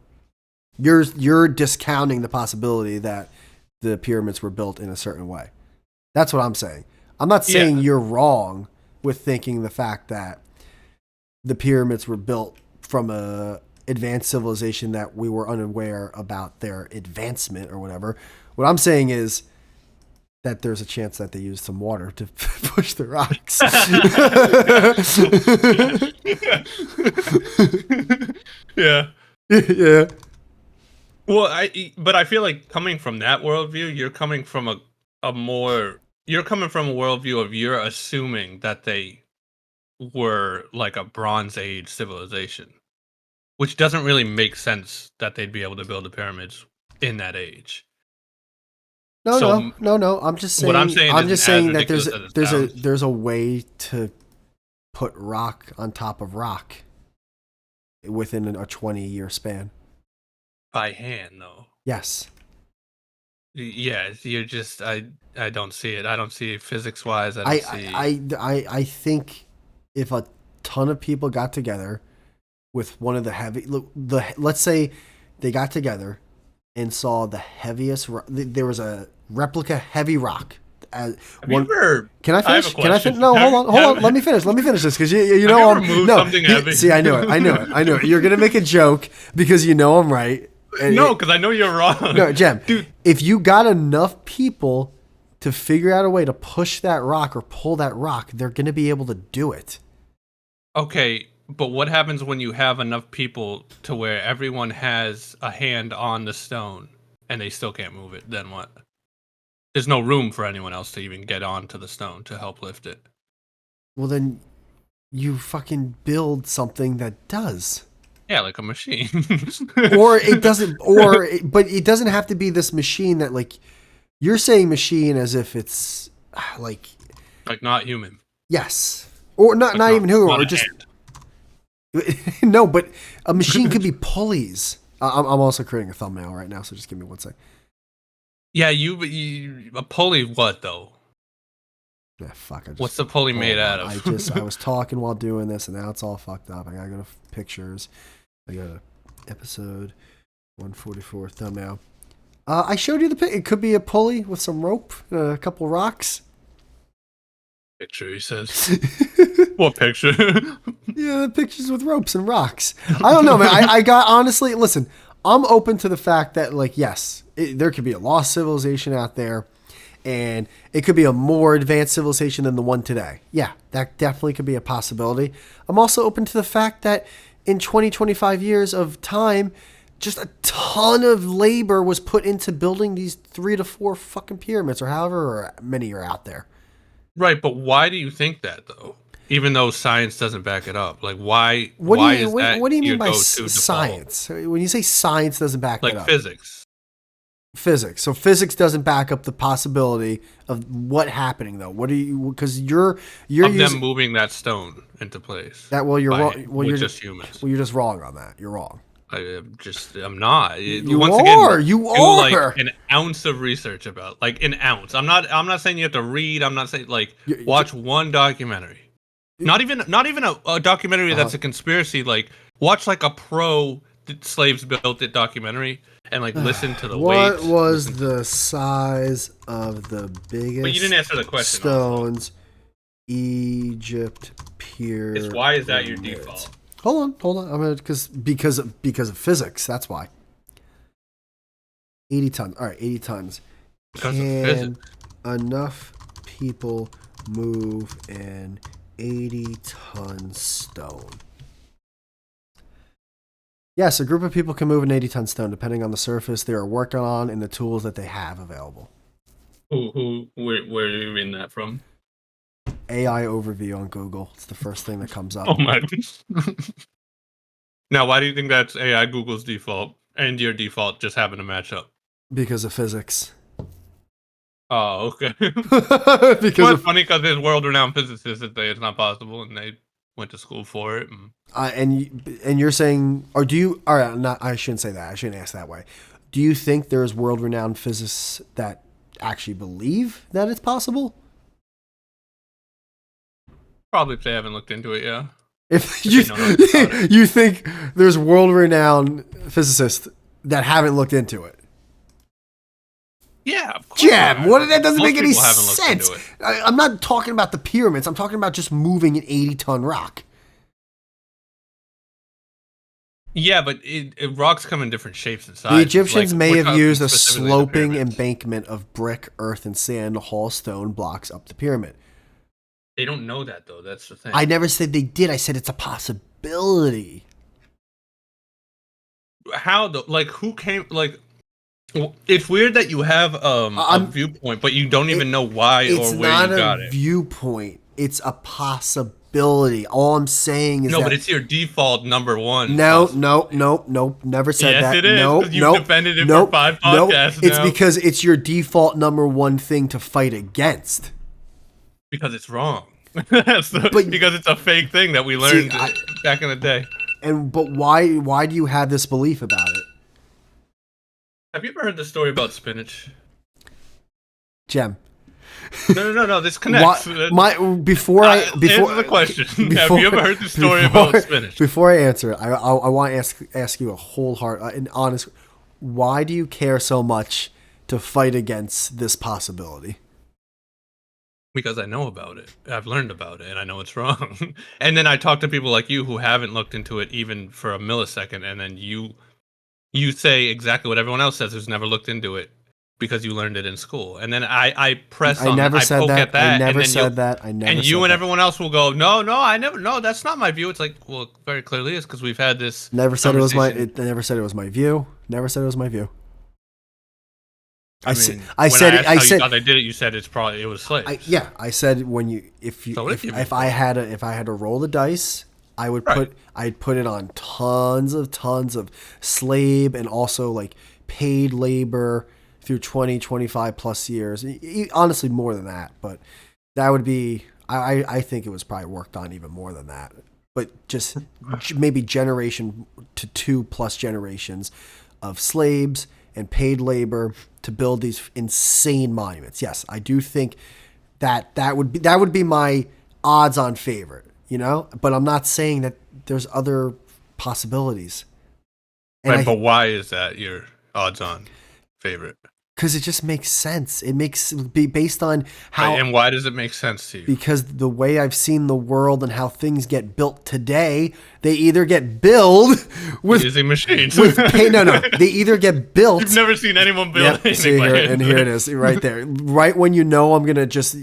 S1: You're discounting the possibility that the pyramids were built in a certain way. That's what I'm saying. I'm not saying you're wrong with thinking the fact that the pyramids were built from a advanced civilization that we were unaware about their advancement or whatever. What I'm saying is that there's a chance that they used some water to push the rocks.
S2: Yeah.
S1: Yeah.
S2: Well, I feel like coming from that worldview, you're coming from a worldview of you're assuming that they were like a Bronze Age civilization, which doesn't really make sense that they'd be able to build the pyramids in that age.
S1: No. I'm just saying.
S2: What I'm saying
S1: that there's a way to put rock on top of rock within a 20-year span.
S2: By hand, though.
S1: Yes.
S2: Yeah, you're just I don't see it. I don't see it physics-wise.
S1: I think if a ton of people got together with one of let's say they got together and saw the heaviest. There was a replica heavy rock. Can I finish? Can I finish? No, hold on. Let me finish this because you know I'm
S2: something heavy.
S1: See, I knew it. You're gonna make a joke because you know I'm right.
S2: No, because I know you're wrong.
S1: No, Jem, dude. If you got enough people to figure out a way to push that rock or pull that rock, they're going to be able to do it.
S2: Okay, but what happens when you have enough people to where everyone has a hand on the stone and they still can't move it? Then what? There's no room for anyone else to even get onto the stone to help lift it.
S1: Well, then you fucking build something that does.
S2: Yeah, like a machine.
S1: Or it doesn't, but it doesn't have to be this machine that, like, you're saying machine as if it's like
S2: not human.
S1: Yes, or not even who, or just no. But a machine could be pulleys. I'm also creating a thumbnail right now, so just give me 1 sec.
S2: Yeah, you a pulley. What though?
S1: Yeah, fuck.
S2: What's the pulley made out of?
S1: I was talking while doing this, and now it's all fucked up. I gotta go to pictures. I got a episode 144 thumbnail. I showed you the pic. It could be a pulley with some rope, a couple rocks.
S2: Picture, he says. What picture?
S1: Yeah, the pictures with ropes and rocks. I don't know, man. I got, honestly, listen, I'm open to the fact that, like, yes, there could be a lost civilization out there, and it could be a more advanced civilization than the one today. Yeah, that definitely could be a possibility. I'm also open to the fact that in 25 years of time, just a ton of labor was put into building these 3 to 4 fucking pyramids, or however many are out there.
S2: Right, but why do you think that, though? Even though science doesn't back it up, like why? What do you
S1: mean by science? When you say science doesn't back it up,
S2: like physics.
S1: Physics. So physics doesn't back up the possibility of what happening, though. What do you? Because you're
S2: using them moving that stone into place.
S1: You're wrong. Well, you're
S2: just humans.
S1: Well, you're just wrong on that. You're wrong.
S2: I'm not.
S1: You are. You are.
S2: Like an ounce of research about, like an ounce. I'm not saying you have to read. I'm not saying like watch one documentary. Not even a documentary that's a conspiracy. Like watch like a pro slaves built it documentary and like listen to the weights.
S1: What was the size of the biggest?
S2: But you didn't answer the question.
S1: Stones, Egypt pyramid.
S2: It's why is that your default?
S1: Hold on. I'm gonna because of physics. That's why. 80 tons. All right, 80 tons.
S2: Because of physics.
S1: Enough people move an 80-ton stone? Yes, a group of people can move an 80-ton stone depending on the surface they are working on and the tools that they have available.
S2: Where are you reading that from?
S1: AI overview on Google. It's the first thing that comes up.
S2: Oh my. Now, why do you think that's AI Google's default and your default just happen to match up?
S1: Because of physics.
S2: Oh, okay.
S1: Because
S2: it's funny because there's world-renowned physicists that say it's not possible, and they went to school for it.
S1: And you're saying, or do you? All right, not. I shouldn't say that. I shouldn't ask that way. Do you think there's world-renowned physicists that actually believe that it's possible?
S2: Probably if they haven't looked into it, yeah.
S1: If you think there's world-renowned physicists that haven't looked into it?
S2: Yeah, of course.
S1: Jam, that doesn't make any sense. I'm not talking about the pyramids. I'm talking about just moving an 80-ton rock.
S2: Yeah, but rocks come in different shapes and sizes.
S1: The Egyptians may have used a sloping embankment of brick, earth, and sand to haul stone blocks up the pyramid.
S2: They don't know that, though. That's the thing.
S1: I never said they did. I said it's a possibility.
S2: How, though? Like, who came... Like, it's weird that you have a viewpoint, but you don't even know why or where you got it. It's not a
S1: viewpoint. It's a possibility. All I'm saying is
S2: but it's your default number one.
S1: No. Never said that.
S2: Yes, it is.
S1: Nope.
S2: You've defended it for 5 podcasts now.
S1: It's because it's your default number one thing to fight against.
S2: Because it's wrong. Because it's a fake thing that we learned back in the day.
S1: But why do you have this belief about it?
S2: Have you ever heard the story about spinach?
S1: Jem.
S2: No. This connects.
S1: Answer the
S2: question. Have you ever heard the story about spinach?
S1: Before I answer it, I want to ask you a wholehearted and honest. Why do you care so much to fight against this possibility?
S2: Because I know about it. I've learned about it, and I know it's wrong. And then I talk to people like you who haven't looked into it even for a millisecond, and then you say exactly what everyone else says who's never looked into it. because you learned it in school. And then I press
S1: I
S2: on,
S1: never
S2: I
S1: said
S2: poke
S1: that.
S2: at that,
S1: I never
S2: and then
S1: said that. I never
S2: and
S1: said
S2: you and
S1: that.
S2: everyone else will go, no, I never, no, that's not my view. It's like, well, very clearly is because we've had this.
S1: Never said it was my.
S2: conversation.
S1: I never said it was my view. Never said it was my view.
S2: I mean,
S1: I
S2: when
S1: said.
S2: I asked
S1: I
S2: how
S1: said.
S2: you thought they did it, you said it was slaves.
S1: Yeah, I said when you if you
S2: So it
S1: if I had to roll the dice, I would
S2: Right.
S1: I'd put it on tons of slave and also like paid labor through 20-25 plus years. Honestly, more than that, but that would be I think it was probably worked on even more than that. But just maybe generation to 2+ generations of slaves and paid labor to build these insane monuments. Yes, I do think that would be my odds-on favorite, you know. But I'm not saying that there's other possibilities. And
S2: Right, but why is that your odds-on favorite?
S1: because it just makes sense. It makes be based on how
S2: Right, and why does it make sense to you?
S1: because the way I've seen the world and how things get built today, they either get built with
S2: Using machines.
S1: with pay. No, they either get built.
S2: You've never seen anyone build
S1: Yep,
S2: anything
S1: see
S2: by
S1: here,
S2: hand.
S1: and here it is, right there. Right when you know I'm gonna just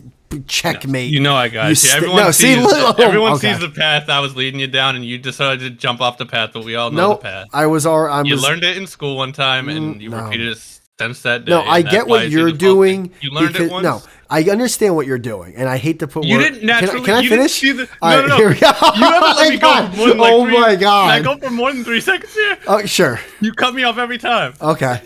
S1: checkmate.
S2: You know I got you.
S1: st-
S2: Everyone
S1: no, see,
S2: sees,
S1: look-
S2: everyone
S1: okay.
S2: sees the path I was leading you down, and you decided to jump off the path, but we all know
S1: No,
S2: the path.
S1: I was.
S2: You learned it in school one time, and you
S1: no.
S2: repeated it since that day.
S1: No,
S2: and
S1: I
S2: that's
S1: get
S2: why
S1: what
S2: it's
S1: you're
S2: your default thing.
S1: doing.
S2: You learned
S1: because,
S2: it once.
S1: No, I understand what you're doing, and I hate to put.
S2: You
S1: word,
S2: didn't naturally.
S1: Can I
S2: you didn't
S1: finish?
S2: see the,
S1: All
S2: no,
S1: right,
S2: no,
S1: here we go.
S2: You haven't let me go for more than like
S1: Oh
S2: 3.
S1: my God.
S2: Can I go for more than 3 seconds here?
S1: Oh, sure.
S2: You cut me off every time.
S1: Okay.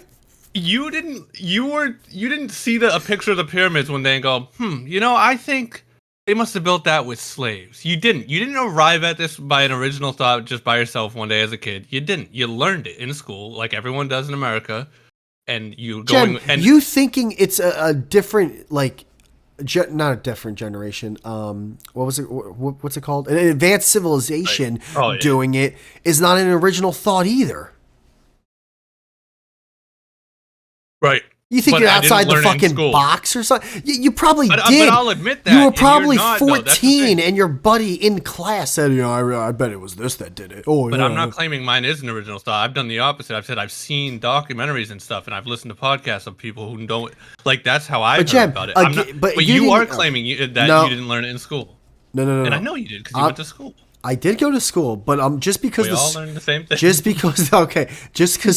S2: You didn't see a picture of the pyramids one day and go, I think they must have built that with slaves. You didn't arrive at this by an original thought just by yourself one day as a kid. You didn't. You learned it in school like everyone does in America, and
S1: Jen, you thinking it's a different like not a different generation, what was it, what's it called, an advanced civilization
S2: Right. Oh, yeah.
S1: doing it is not an original thought either.
S2: Right.
S1: You think
S2: But
S1: you're
S2: I didn't
S1: outside the
S2: learn it in
S1: fucking
S2: school.
S1: box or something? You probably
S2: But
S1: did.
S2: I'll admit that.
S1: You were
S2: and
S1: probably
S2: you're not, though. That's the
S1: 14
S2: thing.
S1: and your buddy in class said, I bet it was this that did it. Oh,
S2: But
S1: yeah.
S2: I'm not claiming mine is an original thought. I've done the opposite. I've said I've seen documentaries and stuff, and I've listened to podcasts of people who don't like. That's how I heard
S1: Jen,
S2: about it.
S1: but
S2: you
S1: you
S2: are
S1: didn't-
S2: claiming that
S1: No.
S2: you didn't learn it in school,
S1: No.
S2: and I know you did because you went to school.
S1: I did go to school, but just because
S2: We all learned the same thing.
S1: just because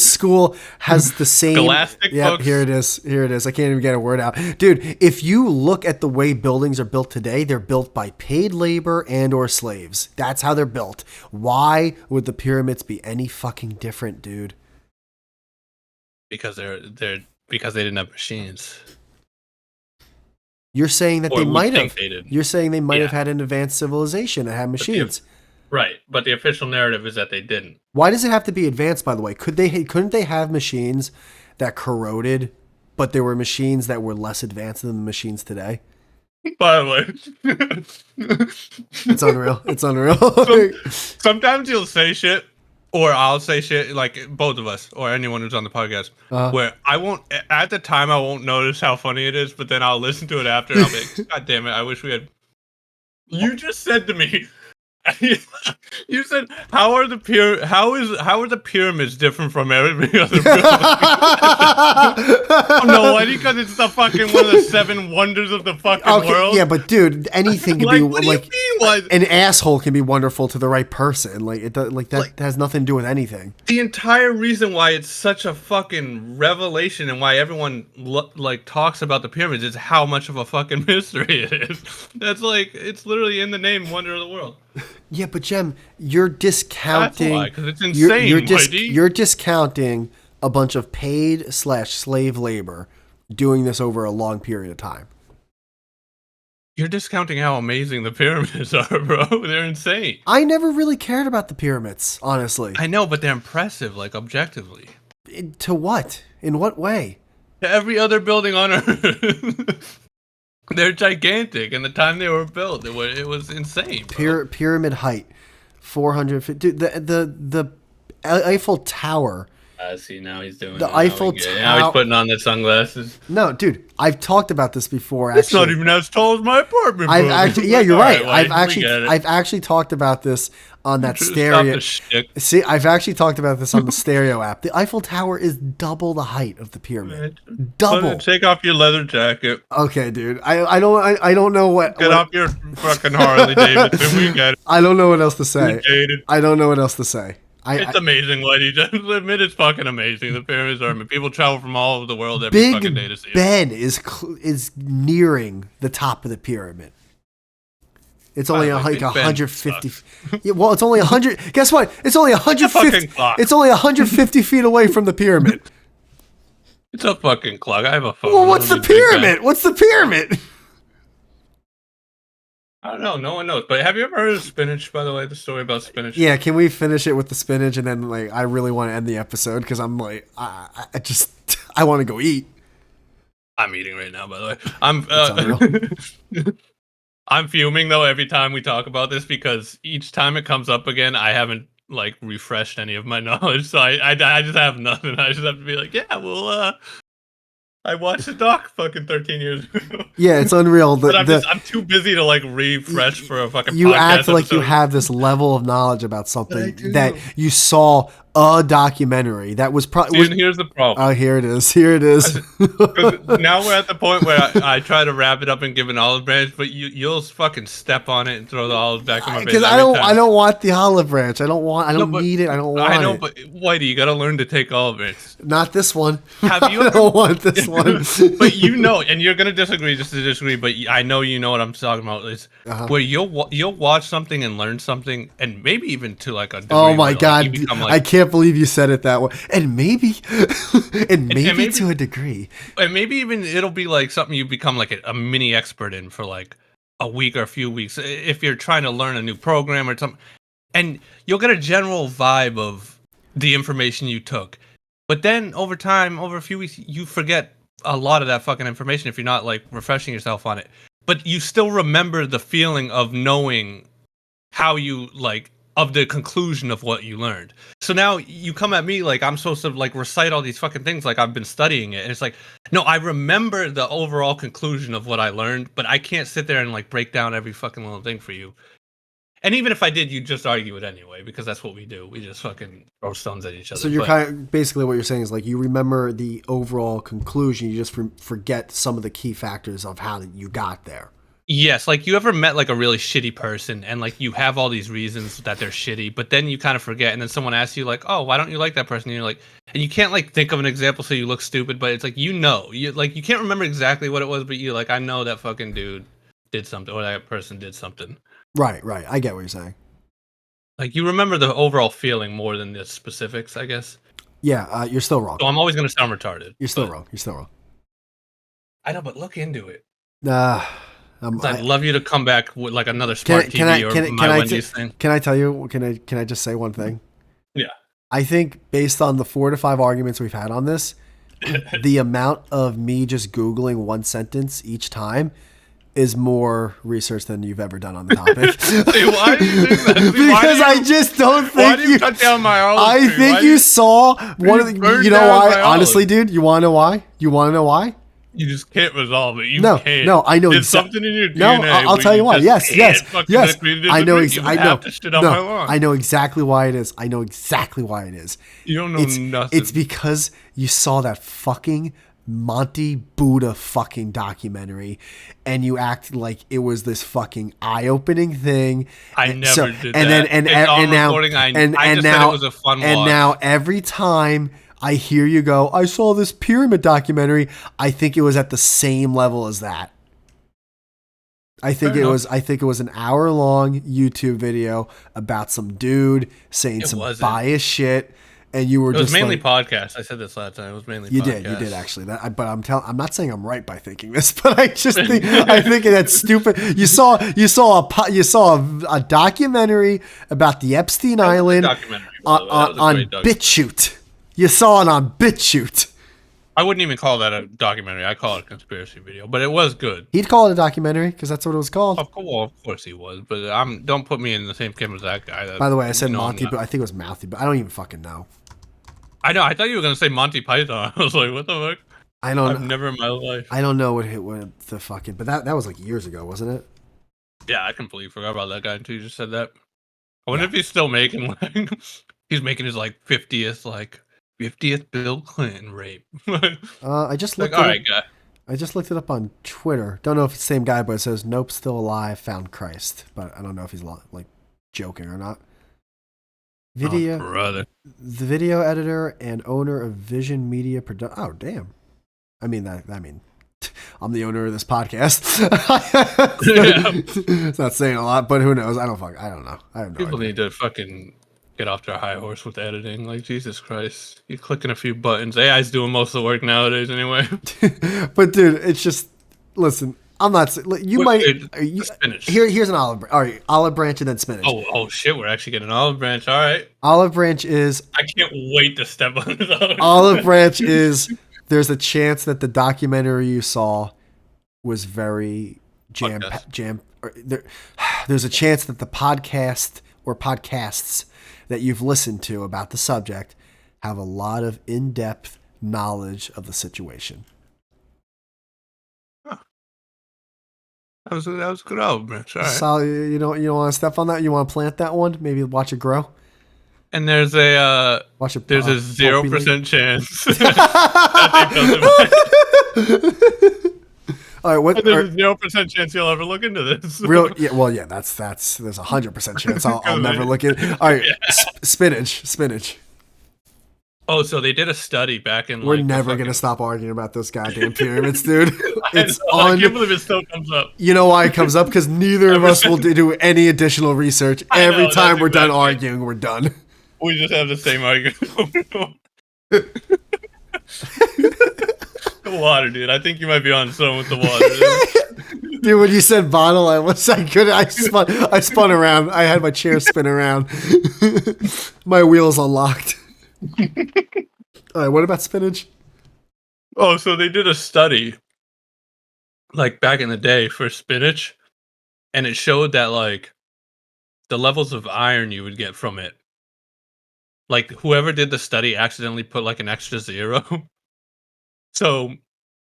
S1: school has the same
S2: Scholastic
S1: Yep,
S2: books.
S1: here it is. I can't even get a word out, dude. If you look at the way buildings are built today, they're built by paid labor and or slaves. That's how they're built. Why would the pyramids be any fucking different, dude?
S2: because because they didn't have machines.
S1: You're saying that
S2: Or
S1: they
S2: we
S1: might
S2: think
S1: have.
S2: they did.
S1: You're saying they might
S2: Yeah.
S1: have had an advanced civilization that had machines.
S2: Right, but the official narrative is that they didn't.
S1: Why does it have to be advanced? By the way, couldn't they have machines that corroded, but there were machines that were less advanced than the machines today?
S2: By the way,
S1: It's unreal. It's unreal.
S2: sometimes you'll say shit, or I'll say shit, like both of us, or anyone who's on the podcast, where I won't, at the time, I won't notice how funny it is, but then I'll listen to it after, and I'll be like, God damn it, I wish we had. You just said to me, you said, how are the pyramids different from every other pyramid? Oh, no, why? Because it's the fucking one of the 7 wonders of the fucking world.
S1: Yeah, but dude, anything can
S2: Like,
S1: be
S2: what do
S1: like
S2: you mean? Why?
S1: an asshole can be wonderful to the right person. Like it does, that has nothing to do with anything.
S2: The entire reason why it's such a fucking revelation and why everyone talks about the pyramids is how much of a fucking mystery it is. That's like, it's literally in the name Wonder of the World.
S1: Yeah, but Jem, you're discounting.
S2: That's why, 'cause it's insane,
S1: You're discounting a bunch of paid/slave labor doing this over a long period of time.
S2: You're discounting how amazing the pyramids are, bro. They're insane.
S1: I never really cared about the pyramids, honestly.
S2: I know, but they're impressive, like, objectively.
S1: To what? In what way?
S2: To every other building on Earth. They're gigantic, and the time they were built, it was insane.
S1: Pyramid height, 450. Dude, the Eiffel Tower
S2: I see now he's doing
S1: The
S2: it.
S1: Eiffel
S2: Now he's
S1: Tower.
S2: putting on the sunglasses.
S1: No, dude, I've talked about this before.
S2: It's not
S1: Actually,
S2: even as tall as my apartment.
S1: I've
S2: bro.
S1: actually, yeah, you're
S2: All
S1: right.
S2: Wade, we get it.
S1: I've actually talked about this on that
S2: Stop
S1: stereo.
S2: the shtick.
S1: See, I've actually talked about this on the stereo app. The Eiffel Tower is double the height of the pyramid. Double.
S2: Take off your leather jacket.
S1: Okay, dude. I don't know what.
S2: Get off your fucking Harley Davidson. We get it.
S1: I don't know what else to say.
S2: We're jaded.
S1: I don't know what else to say.
S2: It's amazing what he does. Admit it's fucking amazing. The pyramids are. People travel from all over the world every fucking day to see it.
S1: Big Ben is nearing the top of the pyramid. It's only like 150. Yeah, well, it's only 100. Guess what? It's only 150. It's only 150 feet away from the pyramid.
S2: It's a fucking clock. I have a phone.
S1: Well, what's the pyramid? What's the pyramid?
S2: I don't know. No one knows. But have you ever heard of spinach? By the way, the story about spinach.
S1: Yeah. Can we finish it with the spinach and then like I really want to end the episode because I'm like I want to go eat.
S2: I'm eating right now. By the way, I'm fuming though every time we talk about this because each time it comes up again, I haven't like refreshed any of my knowledge, so I just have nothing. I just have to be like, yeah, well, I watched the doc fucking 13 years ago.
S1: Yeah, it's unreal.
S2: But I'm too busy to like refresh for a fucking.
S1: You
S2: podcast
S1: act like
S2: episode.
S1: you have this level of knowledge about something that you saw a documentary that was probably.
S2: Dude, here's the problem.
S1: Oh, here it is. Here it is.
S2: Now we're at the point where I try to wrap it up and give an olive branch, but you'll fucking step on it and throw the olive back in my face.
S1: Because I don't want the olive branch. I don't need it. I don't want it.
S2: I know, but Whitey, you gotta learn to take olive branches.
S1: Not this one.
S2: Have you?
S1: I don't want this one.
S2: But you know, and you're gonna disagree just to disagree. But I know you know what I'm talking about. Is where you'll watch something and learn something, and maybe even to like a degree.
S1: Oh my god!
S2: Like,
S1: I can't believe you said it that way. And maybe, and maybe to a degree.
S2: And maybe even it'll be like something you become like a mini expert in for like a week or a few weeks if you're trying to learn a new program or something. And you'll get a general vibe of the information you took. But then over time, over a few weeks, you forget a lot of that fucking information if you're not like refreshing yourself on it. But you still remember the feeling of knowing how you like of the conclusion of what you learned. So now you come at me like I'm supposed to like recite all these fucking things like I've been studying it. And it's like, no, I remember the overall conclusion of what I learned, but I can't sit there and like break down every fucking little thing for you. And even if I did, you'd just argue it anyway, because that's what we do. We just fucking throw stones at each other.
S1: So you're basically what you're saying is like you remember the overall conclusion, you just forget some of the key factors of how you got there.
S2: Yes, like you ever met like a really shitty person and like you have all these reasons that they're shitty, but then you kind of forget, and then someone asks you like, "Oh, why don't you like that person?" And you're like, and you can't like think of an example so you look stupid, but it's like you can't remember exactly what it was, but you like I know that fucking dude did something or that person did something.
S1: Right. I get what you're saying.
S2: Like you remember the overall feeling more than the specifics, I guess.
S1: Yeah, you're still wrong.
S2: So I'm always gonna sound retarded.
S1: You're still wrong.
S2: I know, but look into it.
S1: I'd
S2: love you to come back with like another smart TV or my Wendy's thing.
S1: Can I tell you? Can I just say one thing?
S2: Yeah.
S1: I think based on the 4 to 5 arguments we've had on this, the amount of me just Googling one sentence each time is more research than you've ever done on the topic.
S2: See, why do you think that?
S1: Because I just don't think
S2: why do you cut down my olive tree?
S1: I think you saw one of the. You know why? Honestly, dude, you want to know why?
S2: You just can't resolve it. You can't.
S1: No, I know.
S2: There's something in your DNA.
S1: No, I'll tell you why. Yes. I know. I know exactly why it is.
S2: You don't know nothing.
S1: It's because you saw that fucking Monty Buddha fucking documentary, and you act like it was this fucking eye-opening thing.
S2: I never did
S1: and
S2: that.
S1: Then
S2: I just said it was a fun watch.
S1: And now every time I hear you go, I saw this pyramid documentary, I think it was at the same level as that. I think it was an hour-long YouTube video about some dude saying biased shit, and you were just. It was
S2: mainly podcasts. I said this last time. It was mainly.
S1: You did actually. But I'm not saying I'm right by thinking this, but I just think that's stupid. You saw a documentary about the Epstein Island on BitChute. You saw it on BitChute.
S2: I wouldn't even call that a documentary. I call it a conspiracy video, but it was good.
S1: He'd call it a documentary because that's what it was called.
S2: Of course he was, but don't put me in the same camp as that guy.
S1: By the way, I said Monty, but I think it was Mouthy, but I don't even fucking know.
S2: I know. I thought you were gonna say Monty Python. I was like, what the fuck?
S1: I don't.
S2: I've never in my life.
S1: I don't know what the fucking. But that was like years ago, wasn't it?
S2: Yeah, I completely forgot about that guy until you just said that. I wonder if he's still making like he's making his like 50th Bill Clinton rape.
S1: I just
S2: Like,
S1: looked
S2: all
S1: it
S2: right,
S1: up.
S2: guy.
S1: I just looked it up on Twitter. Don't know if it's the same guy, but it says nope, still alive, found Christ. But I don't know if he's like joking or not. Video,
S2: Oh, brother.
S1: the video editor and owner of Vision Media Production. Oh, damn. I mean I'm the owner of this podcast. It's not saying a lot, but who knows? I don't know. I have no
S2: People
S1: idea.
S2: need to fucking get off their high horse with editing. Like, Jesus Christ. You're clicking a few buttons. AI's doing most of the work nowadays anyway.
S1: But dude, it's just listen. I'm not. You might.
S2: Spinach.
S1: Here's an olive. All right, olive branch and then spinach.
S2: Oh shit! We're actually getting olive branch. All right.
S1: Olive branch is.
S2: I can't wait to step on this
S1: Olive branch is. There's a chance that the documentary you saw was very jam. There's a chance that the podcast or podcasts that you've listened to about the subject have a lot of in-depth knowledge of the situation.
S2: That was a good olive branch. All right.
S1: So you don't want to step on that? You want to plant that one? Maybe watch it grow.
S2: And there's a
S1: Watch it.
S2: there's a 0% chance.
S1: All right, what?
S2: There's a 0% chance you'll ever look into this.
S1: That's there's 100% chance I'll never look at. All right, spinach.
S2: Oh, so they did a study back in.
S1: We're never gonna stop arguing about those goddamn pyramids, dude. It's
S2: I can't believe it still comes up.
S1: You know why it comes up? Because neither of us will do any additional research. Every time we're done arguing, we're done.
S2: We just have the same argument. The water, dude. I think you might be on some with the water.
S1: Dude, when you said bottle, I spun around. I had my chair spin around. My wheels unlocked. All right, what about spinach?
S2: Oh, so they did a study, like back in the day for spinach, and it showed that like the levels of iron you would get from it. Like whoever did the study accidentally put like an extra 0. So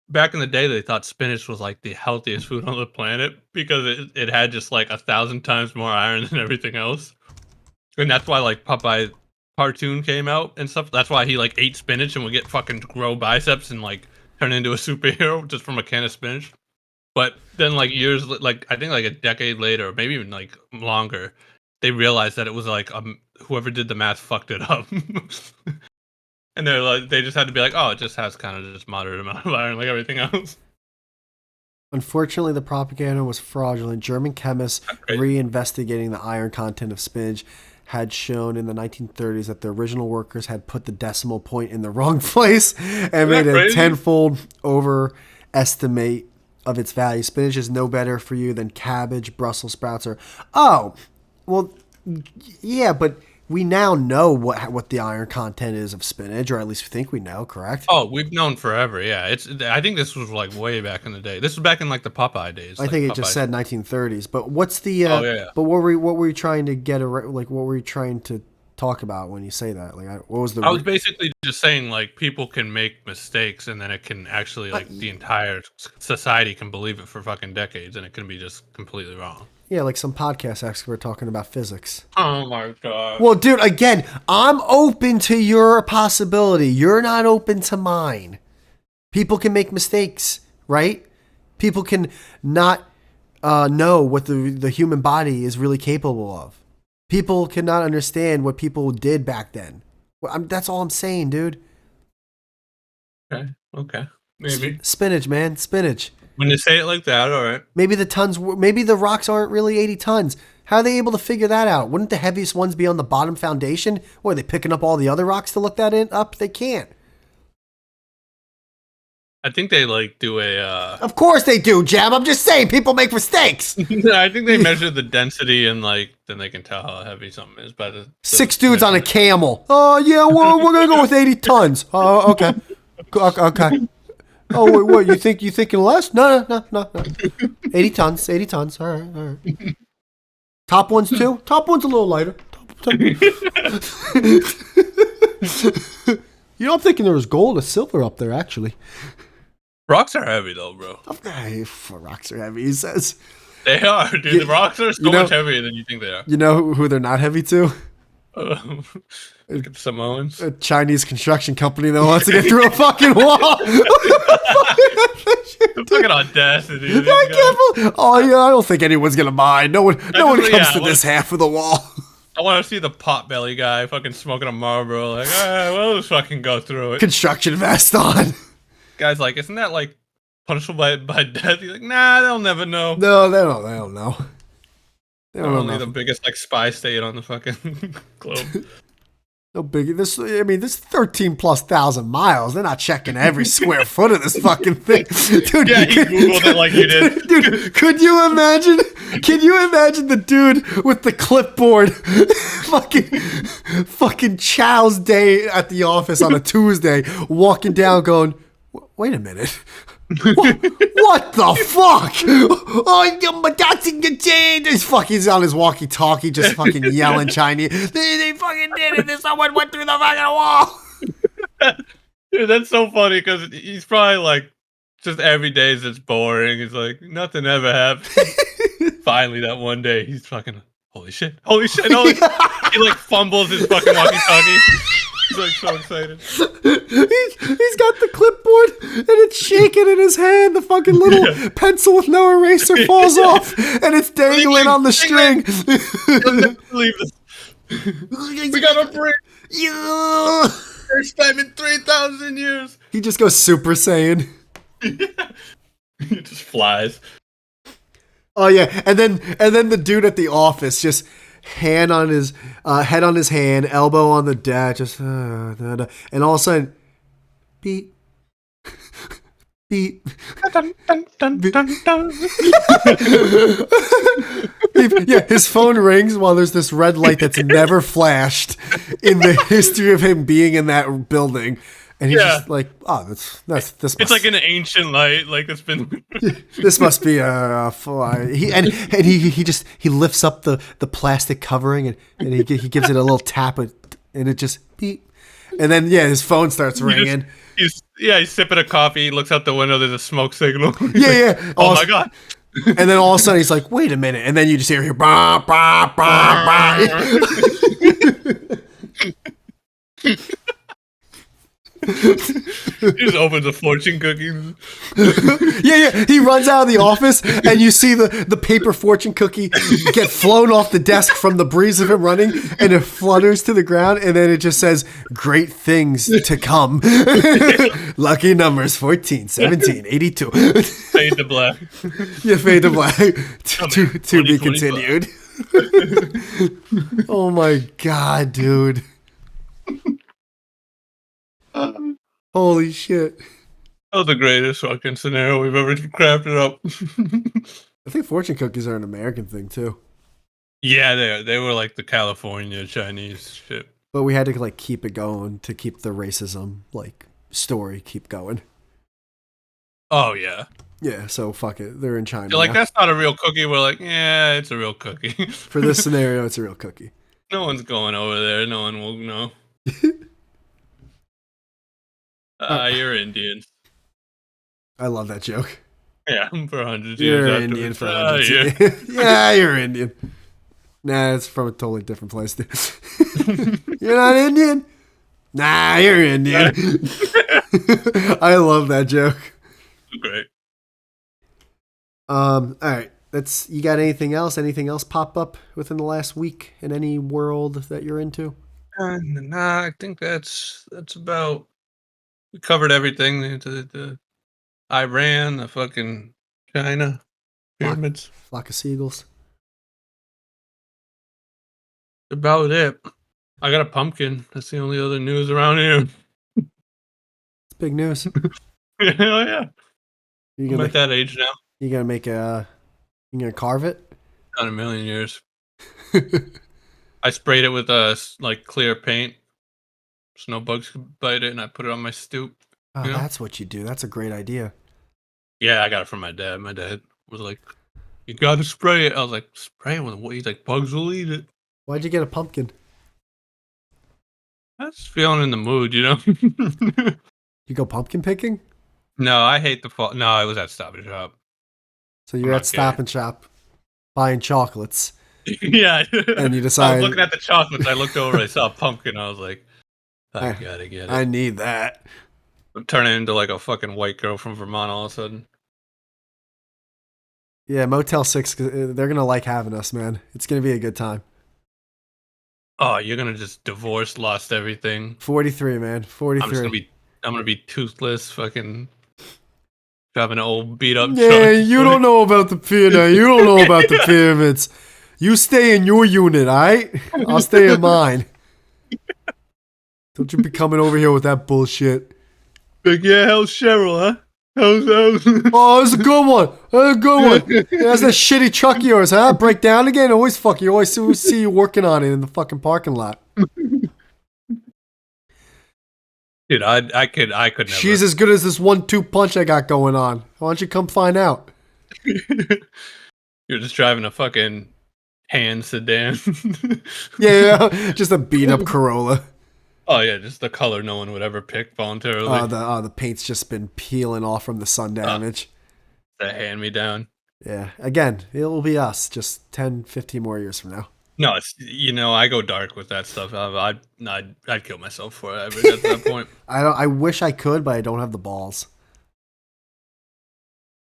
S2: back in the day, they thought spinach was like the healthiest food on the planet because it had just like 1,000 times more iron than everything else. And that's why like Popeye cartoon came out and stuff. That's why he like ate spinach and would get fucking grow biceps and like turn into a superhero just from a can of spinach. But then like years, like I think like a decade later, or maybe even like longer, they realized that it was like whoever did the math fucked it up. And they're like, they just had to be like, oh, it just has kind of just moderate amount of iron like everything else.
S1: Unfortunately, the propaganda was fraudulent. German chemists reinvestigating the iron content of spinach had shown in the 1930s that the original workers had put the decimal point in the wrong place and made a tenfold overestimate of its value. Spinach is no better for you than cabbage, Brussels sprouts, or yeah, but we now know what the iron content is of spinach, or at least we think we know, correct?
S2: Oh, we've known forever, yeah. I think this was like way back in the day. This was back in like the Popeye days.
S1: I think it just said 1930s. But what's the? But what were you trying to get? Like, what were you trying to talk about when you say that? Like, what was the?
S2: I was basically just saying like people can make mistakes, and then it can actually like the entire society can believe it for fucking decades, and it can be just completely wrong.
S1: Yeah, like some podcast expert talking about physics.
S2: Oh my god.
S1: Well, dude, again, I'm open to your possibility. You're not open to mine. People can make mistakes, right? People can not know what the human body is really capable of. People cannot understand what people did back then. That's all I'm saying, dude.
S2: Okay. Maybe.
S1: Spinach, man. Spinach.
S2: When you say it like that, all right.
S1: Maybe the rocks aren't really 80 tons. How are they able to figure that out? Wouldn't the heaviest ones be on the bottom foundation? Or are they picking up all the other rocks to look that up? They can't.
S2: I think they like do a.
S1: Of course they do, Jam. I'm just saying, people make mistakes.
S2: I think they measure the density and like then they can tell how heavy something is by the
S1: 6 dudes on a camel. Oh yeah, well we're gonna go with 80 tons. Oh okay. Oh wait, what? You thinking less? No. 80 tons. All right. Top one's too. Top one's a little lighter. I'm thinking there was gold or silver up there, actually.
S2: Rocks are heavy though, bro.
S1: Rocks are heavy, he says.
S2: They are, dude. The rocks are so much heavier than you think they are.
S1: You know who they're not heavy to?
S2: Look at the Samoans.
S1: A Chinese construction company that wants to get through a fucking wall.
S2: The fucking audacity.
S1: Oh yeah, I don't think anyone's gonna mind. No one comes to this half of the wall.
S2: I want to see the potbelly guy fucking smoking a Marlboro. Like, we'll just fucking go through it.
S1: Construction vest on.
S2: Guy's like, isn't that like punishable by death? He's like, nah, they'll never know.
S1: No, they don't know.
S2: They're only the biggest like spy state on the fucking globe.
S1: No biggie. This 13,000+ miles. They're not checking every square foot of this fucking thing, dude.
S2: Yeah, he googled it like you did,
S1: dude. Could you imagine? Can you imagine the dude with the clipboard, fucking Chow's day at the office on a Tuesday, walking down, going, "Wait a minute." What the fuck? He's on his walkie-talkie, just fucking yelling Chinese. They fucking did it. Someone went through the fucking wall.
S2: Dude, that's so funny because he's probably like, just every day is just boring. He's like, nothing ever happens. Finally, that one day, he's fucking, holy shit. He like fumbles his fucking walkie-talkie. He's like so excited.
S1: He's got the clipboard and it's shaking in his hand. The fucking little pencil with no eraser falls off and it's dangling on the string.
S2: We got a break. First time in 3,000 years.
S1: He just goes Super Saiyan.
S2: He just flies.
S1: Oh yeah, and then the dude at the office just head on his hand, elbow on the deck, just and all of a sudden, beep, beep.
S2: Dun, dun, dun, dun, dun.
S1: Yeah, his phone rings while there's this red light that's never flashed in the history of him being in that building. And he's just like, oh, this.
S2: It's like an ancient light, like it's been.
S1: This must be a fly. He lifts up the plastic covering and he gives it a little tap and it just beep. And then his phone starts ringing.
S2: He's sipping a coffee. He looks out the window. There's a smoke signal.
S1: Yeah.
S2: Oh my god.
S1: And then all of a sudden he's like, wait a minute. And then you just hear bah, bah, bah, bah.
S2: He just opens a fortune cookie.
S1: Yeah. He runs out of the office, and you see the paper fortune cookie get flown off the desk from the breeze of him running, and it flutters to the ground, and then it just says, "Great things to come." Lucky numbers 14, 17, 82.
S2: Fade to black.
S1: Yeah, fade to black. To be continued. Oh my god, dude. Holy shit.
S2: That was the greatest fucking scenario we've ever crafted up.
S1: I think fortune cookies are an American thing too.
S2: Yeah, they were like the California Chinese shit.
S1: But we had to like keep it going to keep the racism like story keep going.
S2: Oh yeah.
S1: Yeah, so fuck it. They're in China.
S2: You're like, that's not a real cookie. We're like, yeah, it's a real cookie.
S1: For this scenario, it's a real cookie.
S2: No one's going over there. No one will know. You're Indian.
S1: I love that joke.
S2: Yeah, for hundreds of years.
S1: You're Indian for hundreds of years. Yeah, you're Indian. Nah, it's from a totally different place, dude. You're not Indian? Nah, you're Indian. I love that joke.
S2: Great.
S1: All right. You got anything else? Anything else pop up within the last week in any world that you're into?
S2: Nah, I think that's about. We covered everything. The Iran, the fucking China pyramids.
S1: Flock of seagulls.
S2: About it. I got a pumpkin. That's the only other news around here.
S1: It's big news.
S2: Hell yeah.
S1: I'm
S2: at that age now.
S1: You gonna carve it?
S2: Not a million years. I sprayed it with like clear paint. So no bugs could bite it, and I put it on my stoop.
S1: Oh, that's what you do. That's a great idea.
S2: Yeah, I got it from my dad. My dad was like, "You gotta spray it." I was like, "Spray it with what?" He's like, "Bugs will eat it."
S1: Why'd you get a pumpkin?
S2: I was feeling in the mood, you know.
S1: You go pumpkin picking?
S2: No, I hate the fall. No, I was at Stop and Shop.
S1: So
S2: I'm
S1: you're at
S2: not
S1: Stop
S2: gay.
S1: and Shop buying chocolates,
S2: Yeah,
S1: and you
S2: I was
S1: decide,
S2: looking at the chocolates. I looked over. I saw a pumpkin. I was like, I
S1: I,
S2: gotta get
S1: I
S2: it.
S1: need that.
S2: I'm turning into like a fucking white girl from Vermont all of a sudden.
S1: Yeah, Motel 6, they're going to like having us, man. It's going to be a good time.
S2: Oh, you're gonna just divorce, lost everything.
S1: 43, man.
S2: I'm just
S1: 43.
S2: I'm gonna be toothless, fucking driving an old beat up
S1: Yeah,
S2: truck.
S1: you don't know about the pyramid. You don't know about the pyramids. You stay in your unit, all right? I'll stay in mine. Don't you be coming over here with that bullshit.
S2: Like, yeah, how's Cheryl, huh? How's
S1: Oh, that's a good one. That's a good one. Yeah, that's that shitty truck of yours, huh? Break down again? Always fuck you. Always see you working on it in the fucking parking lot.
S2: Dude, I could never.
S1: She's as good as this 1-2 punch I got going on. Why don't you come find out?
S2: You're just driving a fucking hand sedan.
S1: Yeah, just a beat up Corolla.
S2: Oh yeah, just the color no one would ever pick voluntarily.
S1: The paint's just been peeling off from the sun damage.
S2: The hand me down.
S1: Yeah, again, it will be us just 10, 15 more years from now.
S2: No, it's I go dark with that stuff. I'd kill myself for it. I mean, at that point.
S1: I wish I could, but I don't have the balls.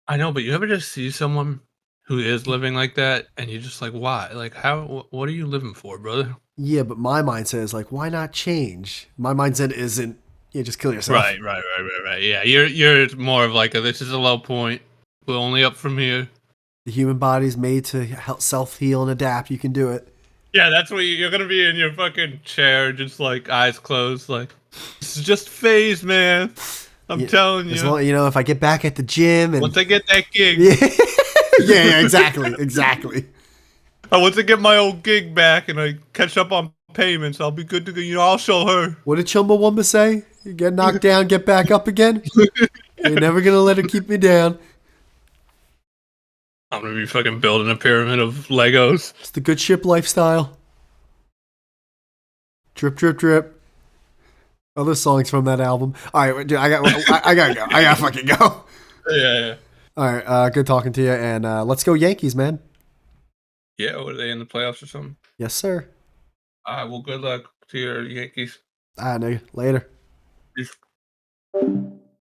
S2: I know, but you ever just see someone who is living like that, and you're just like, why? Like, how? What are you living for, brother?
S1: Yeah, but my mindset is like, why not change? My mindset isn't, yeah, just kill yourself.
S2: Right. Yeah, you're more of like this is a low point. We're only up from here.
S1: The human body's made to help self heal and adapt. You can do it.
S2: Yeah, that's what you're gonna be in your fucking chair, just like eyes closed, like this is just phase, man. I'm telling
S1: As
S2: you.
S1: long, if I get back at the gym and
S2: Once I get that gig,
S1: yeah, exactly.
S2: once I get my old gig back and I catch up on payments, I'll be good to go. I'll show her.
S1: What did Chumbawamba say? You get knocked down, get back up again. You're never gonna let her keep me down.
S2: I'm gonna be fucking building a pyramid of Legos.
S1: It's the good ship lifestyle. Drip, drip, drip. Other songs from that album. All right, dude, I gotta go. I gotta fucking go.
S2: Yeah.
S1: All right, good talking to you, and let's go Yankees, man.
S2: Yeah, what are they in the playoffs or something?
S1: Yes, sir.
S2: All right, well, good luck to your Yankees.
S1: Nigga, later.
S2: Peace.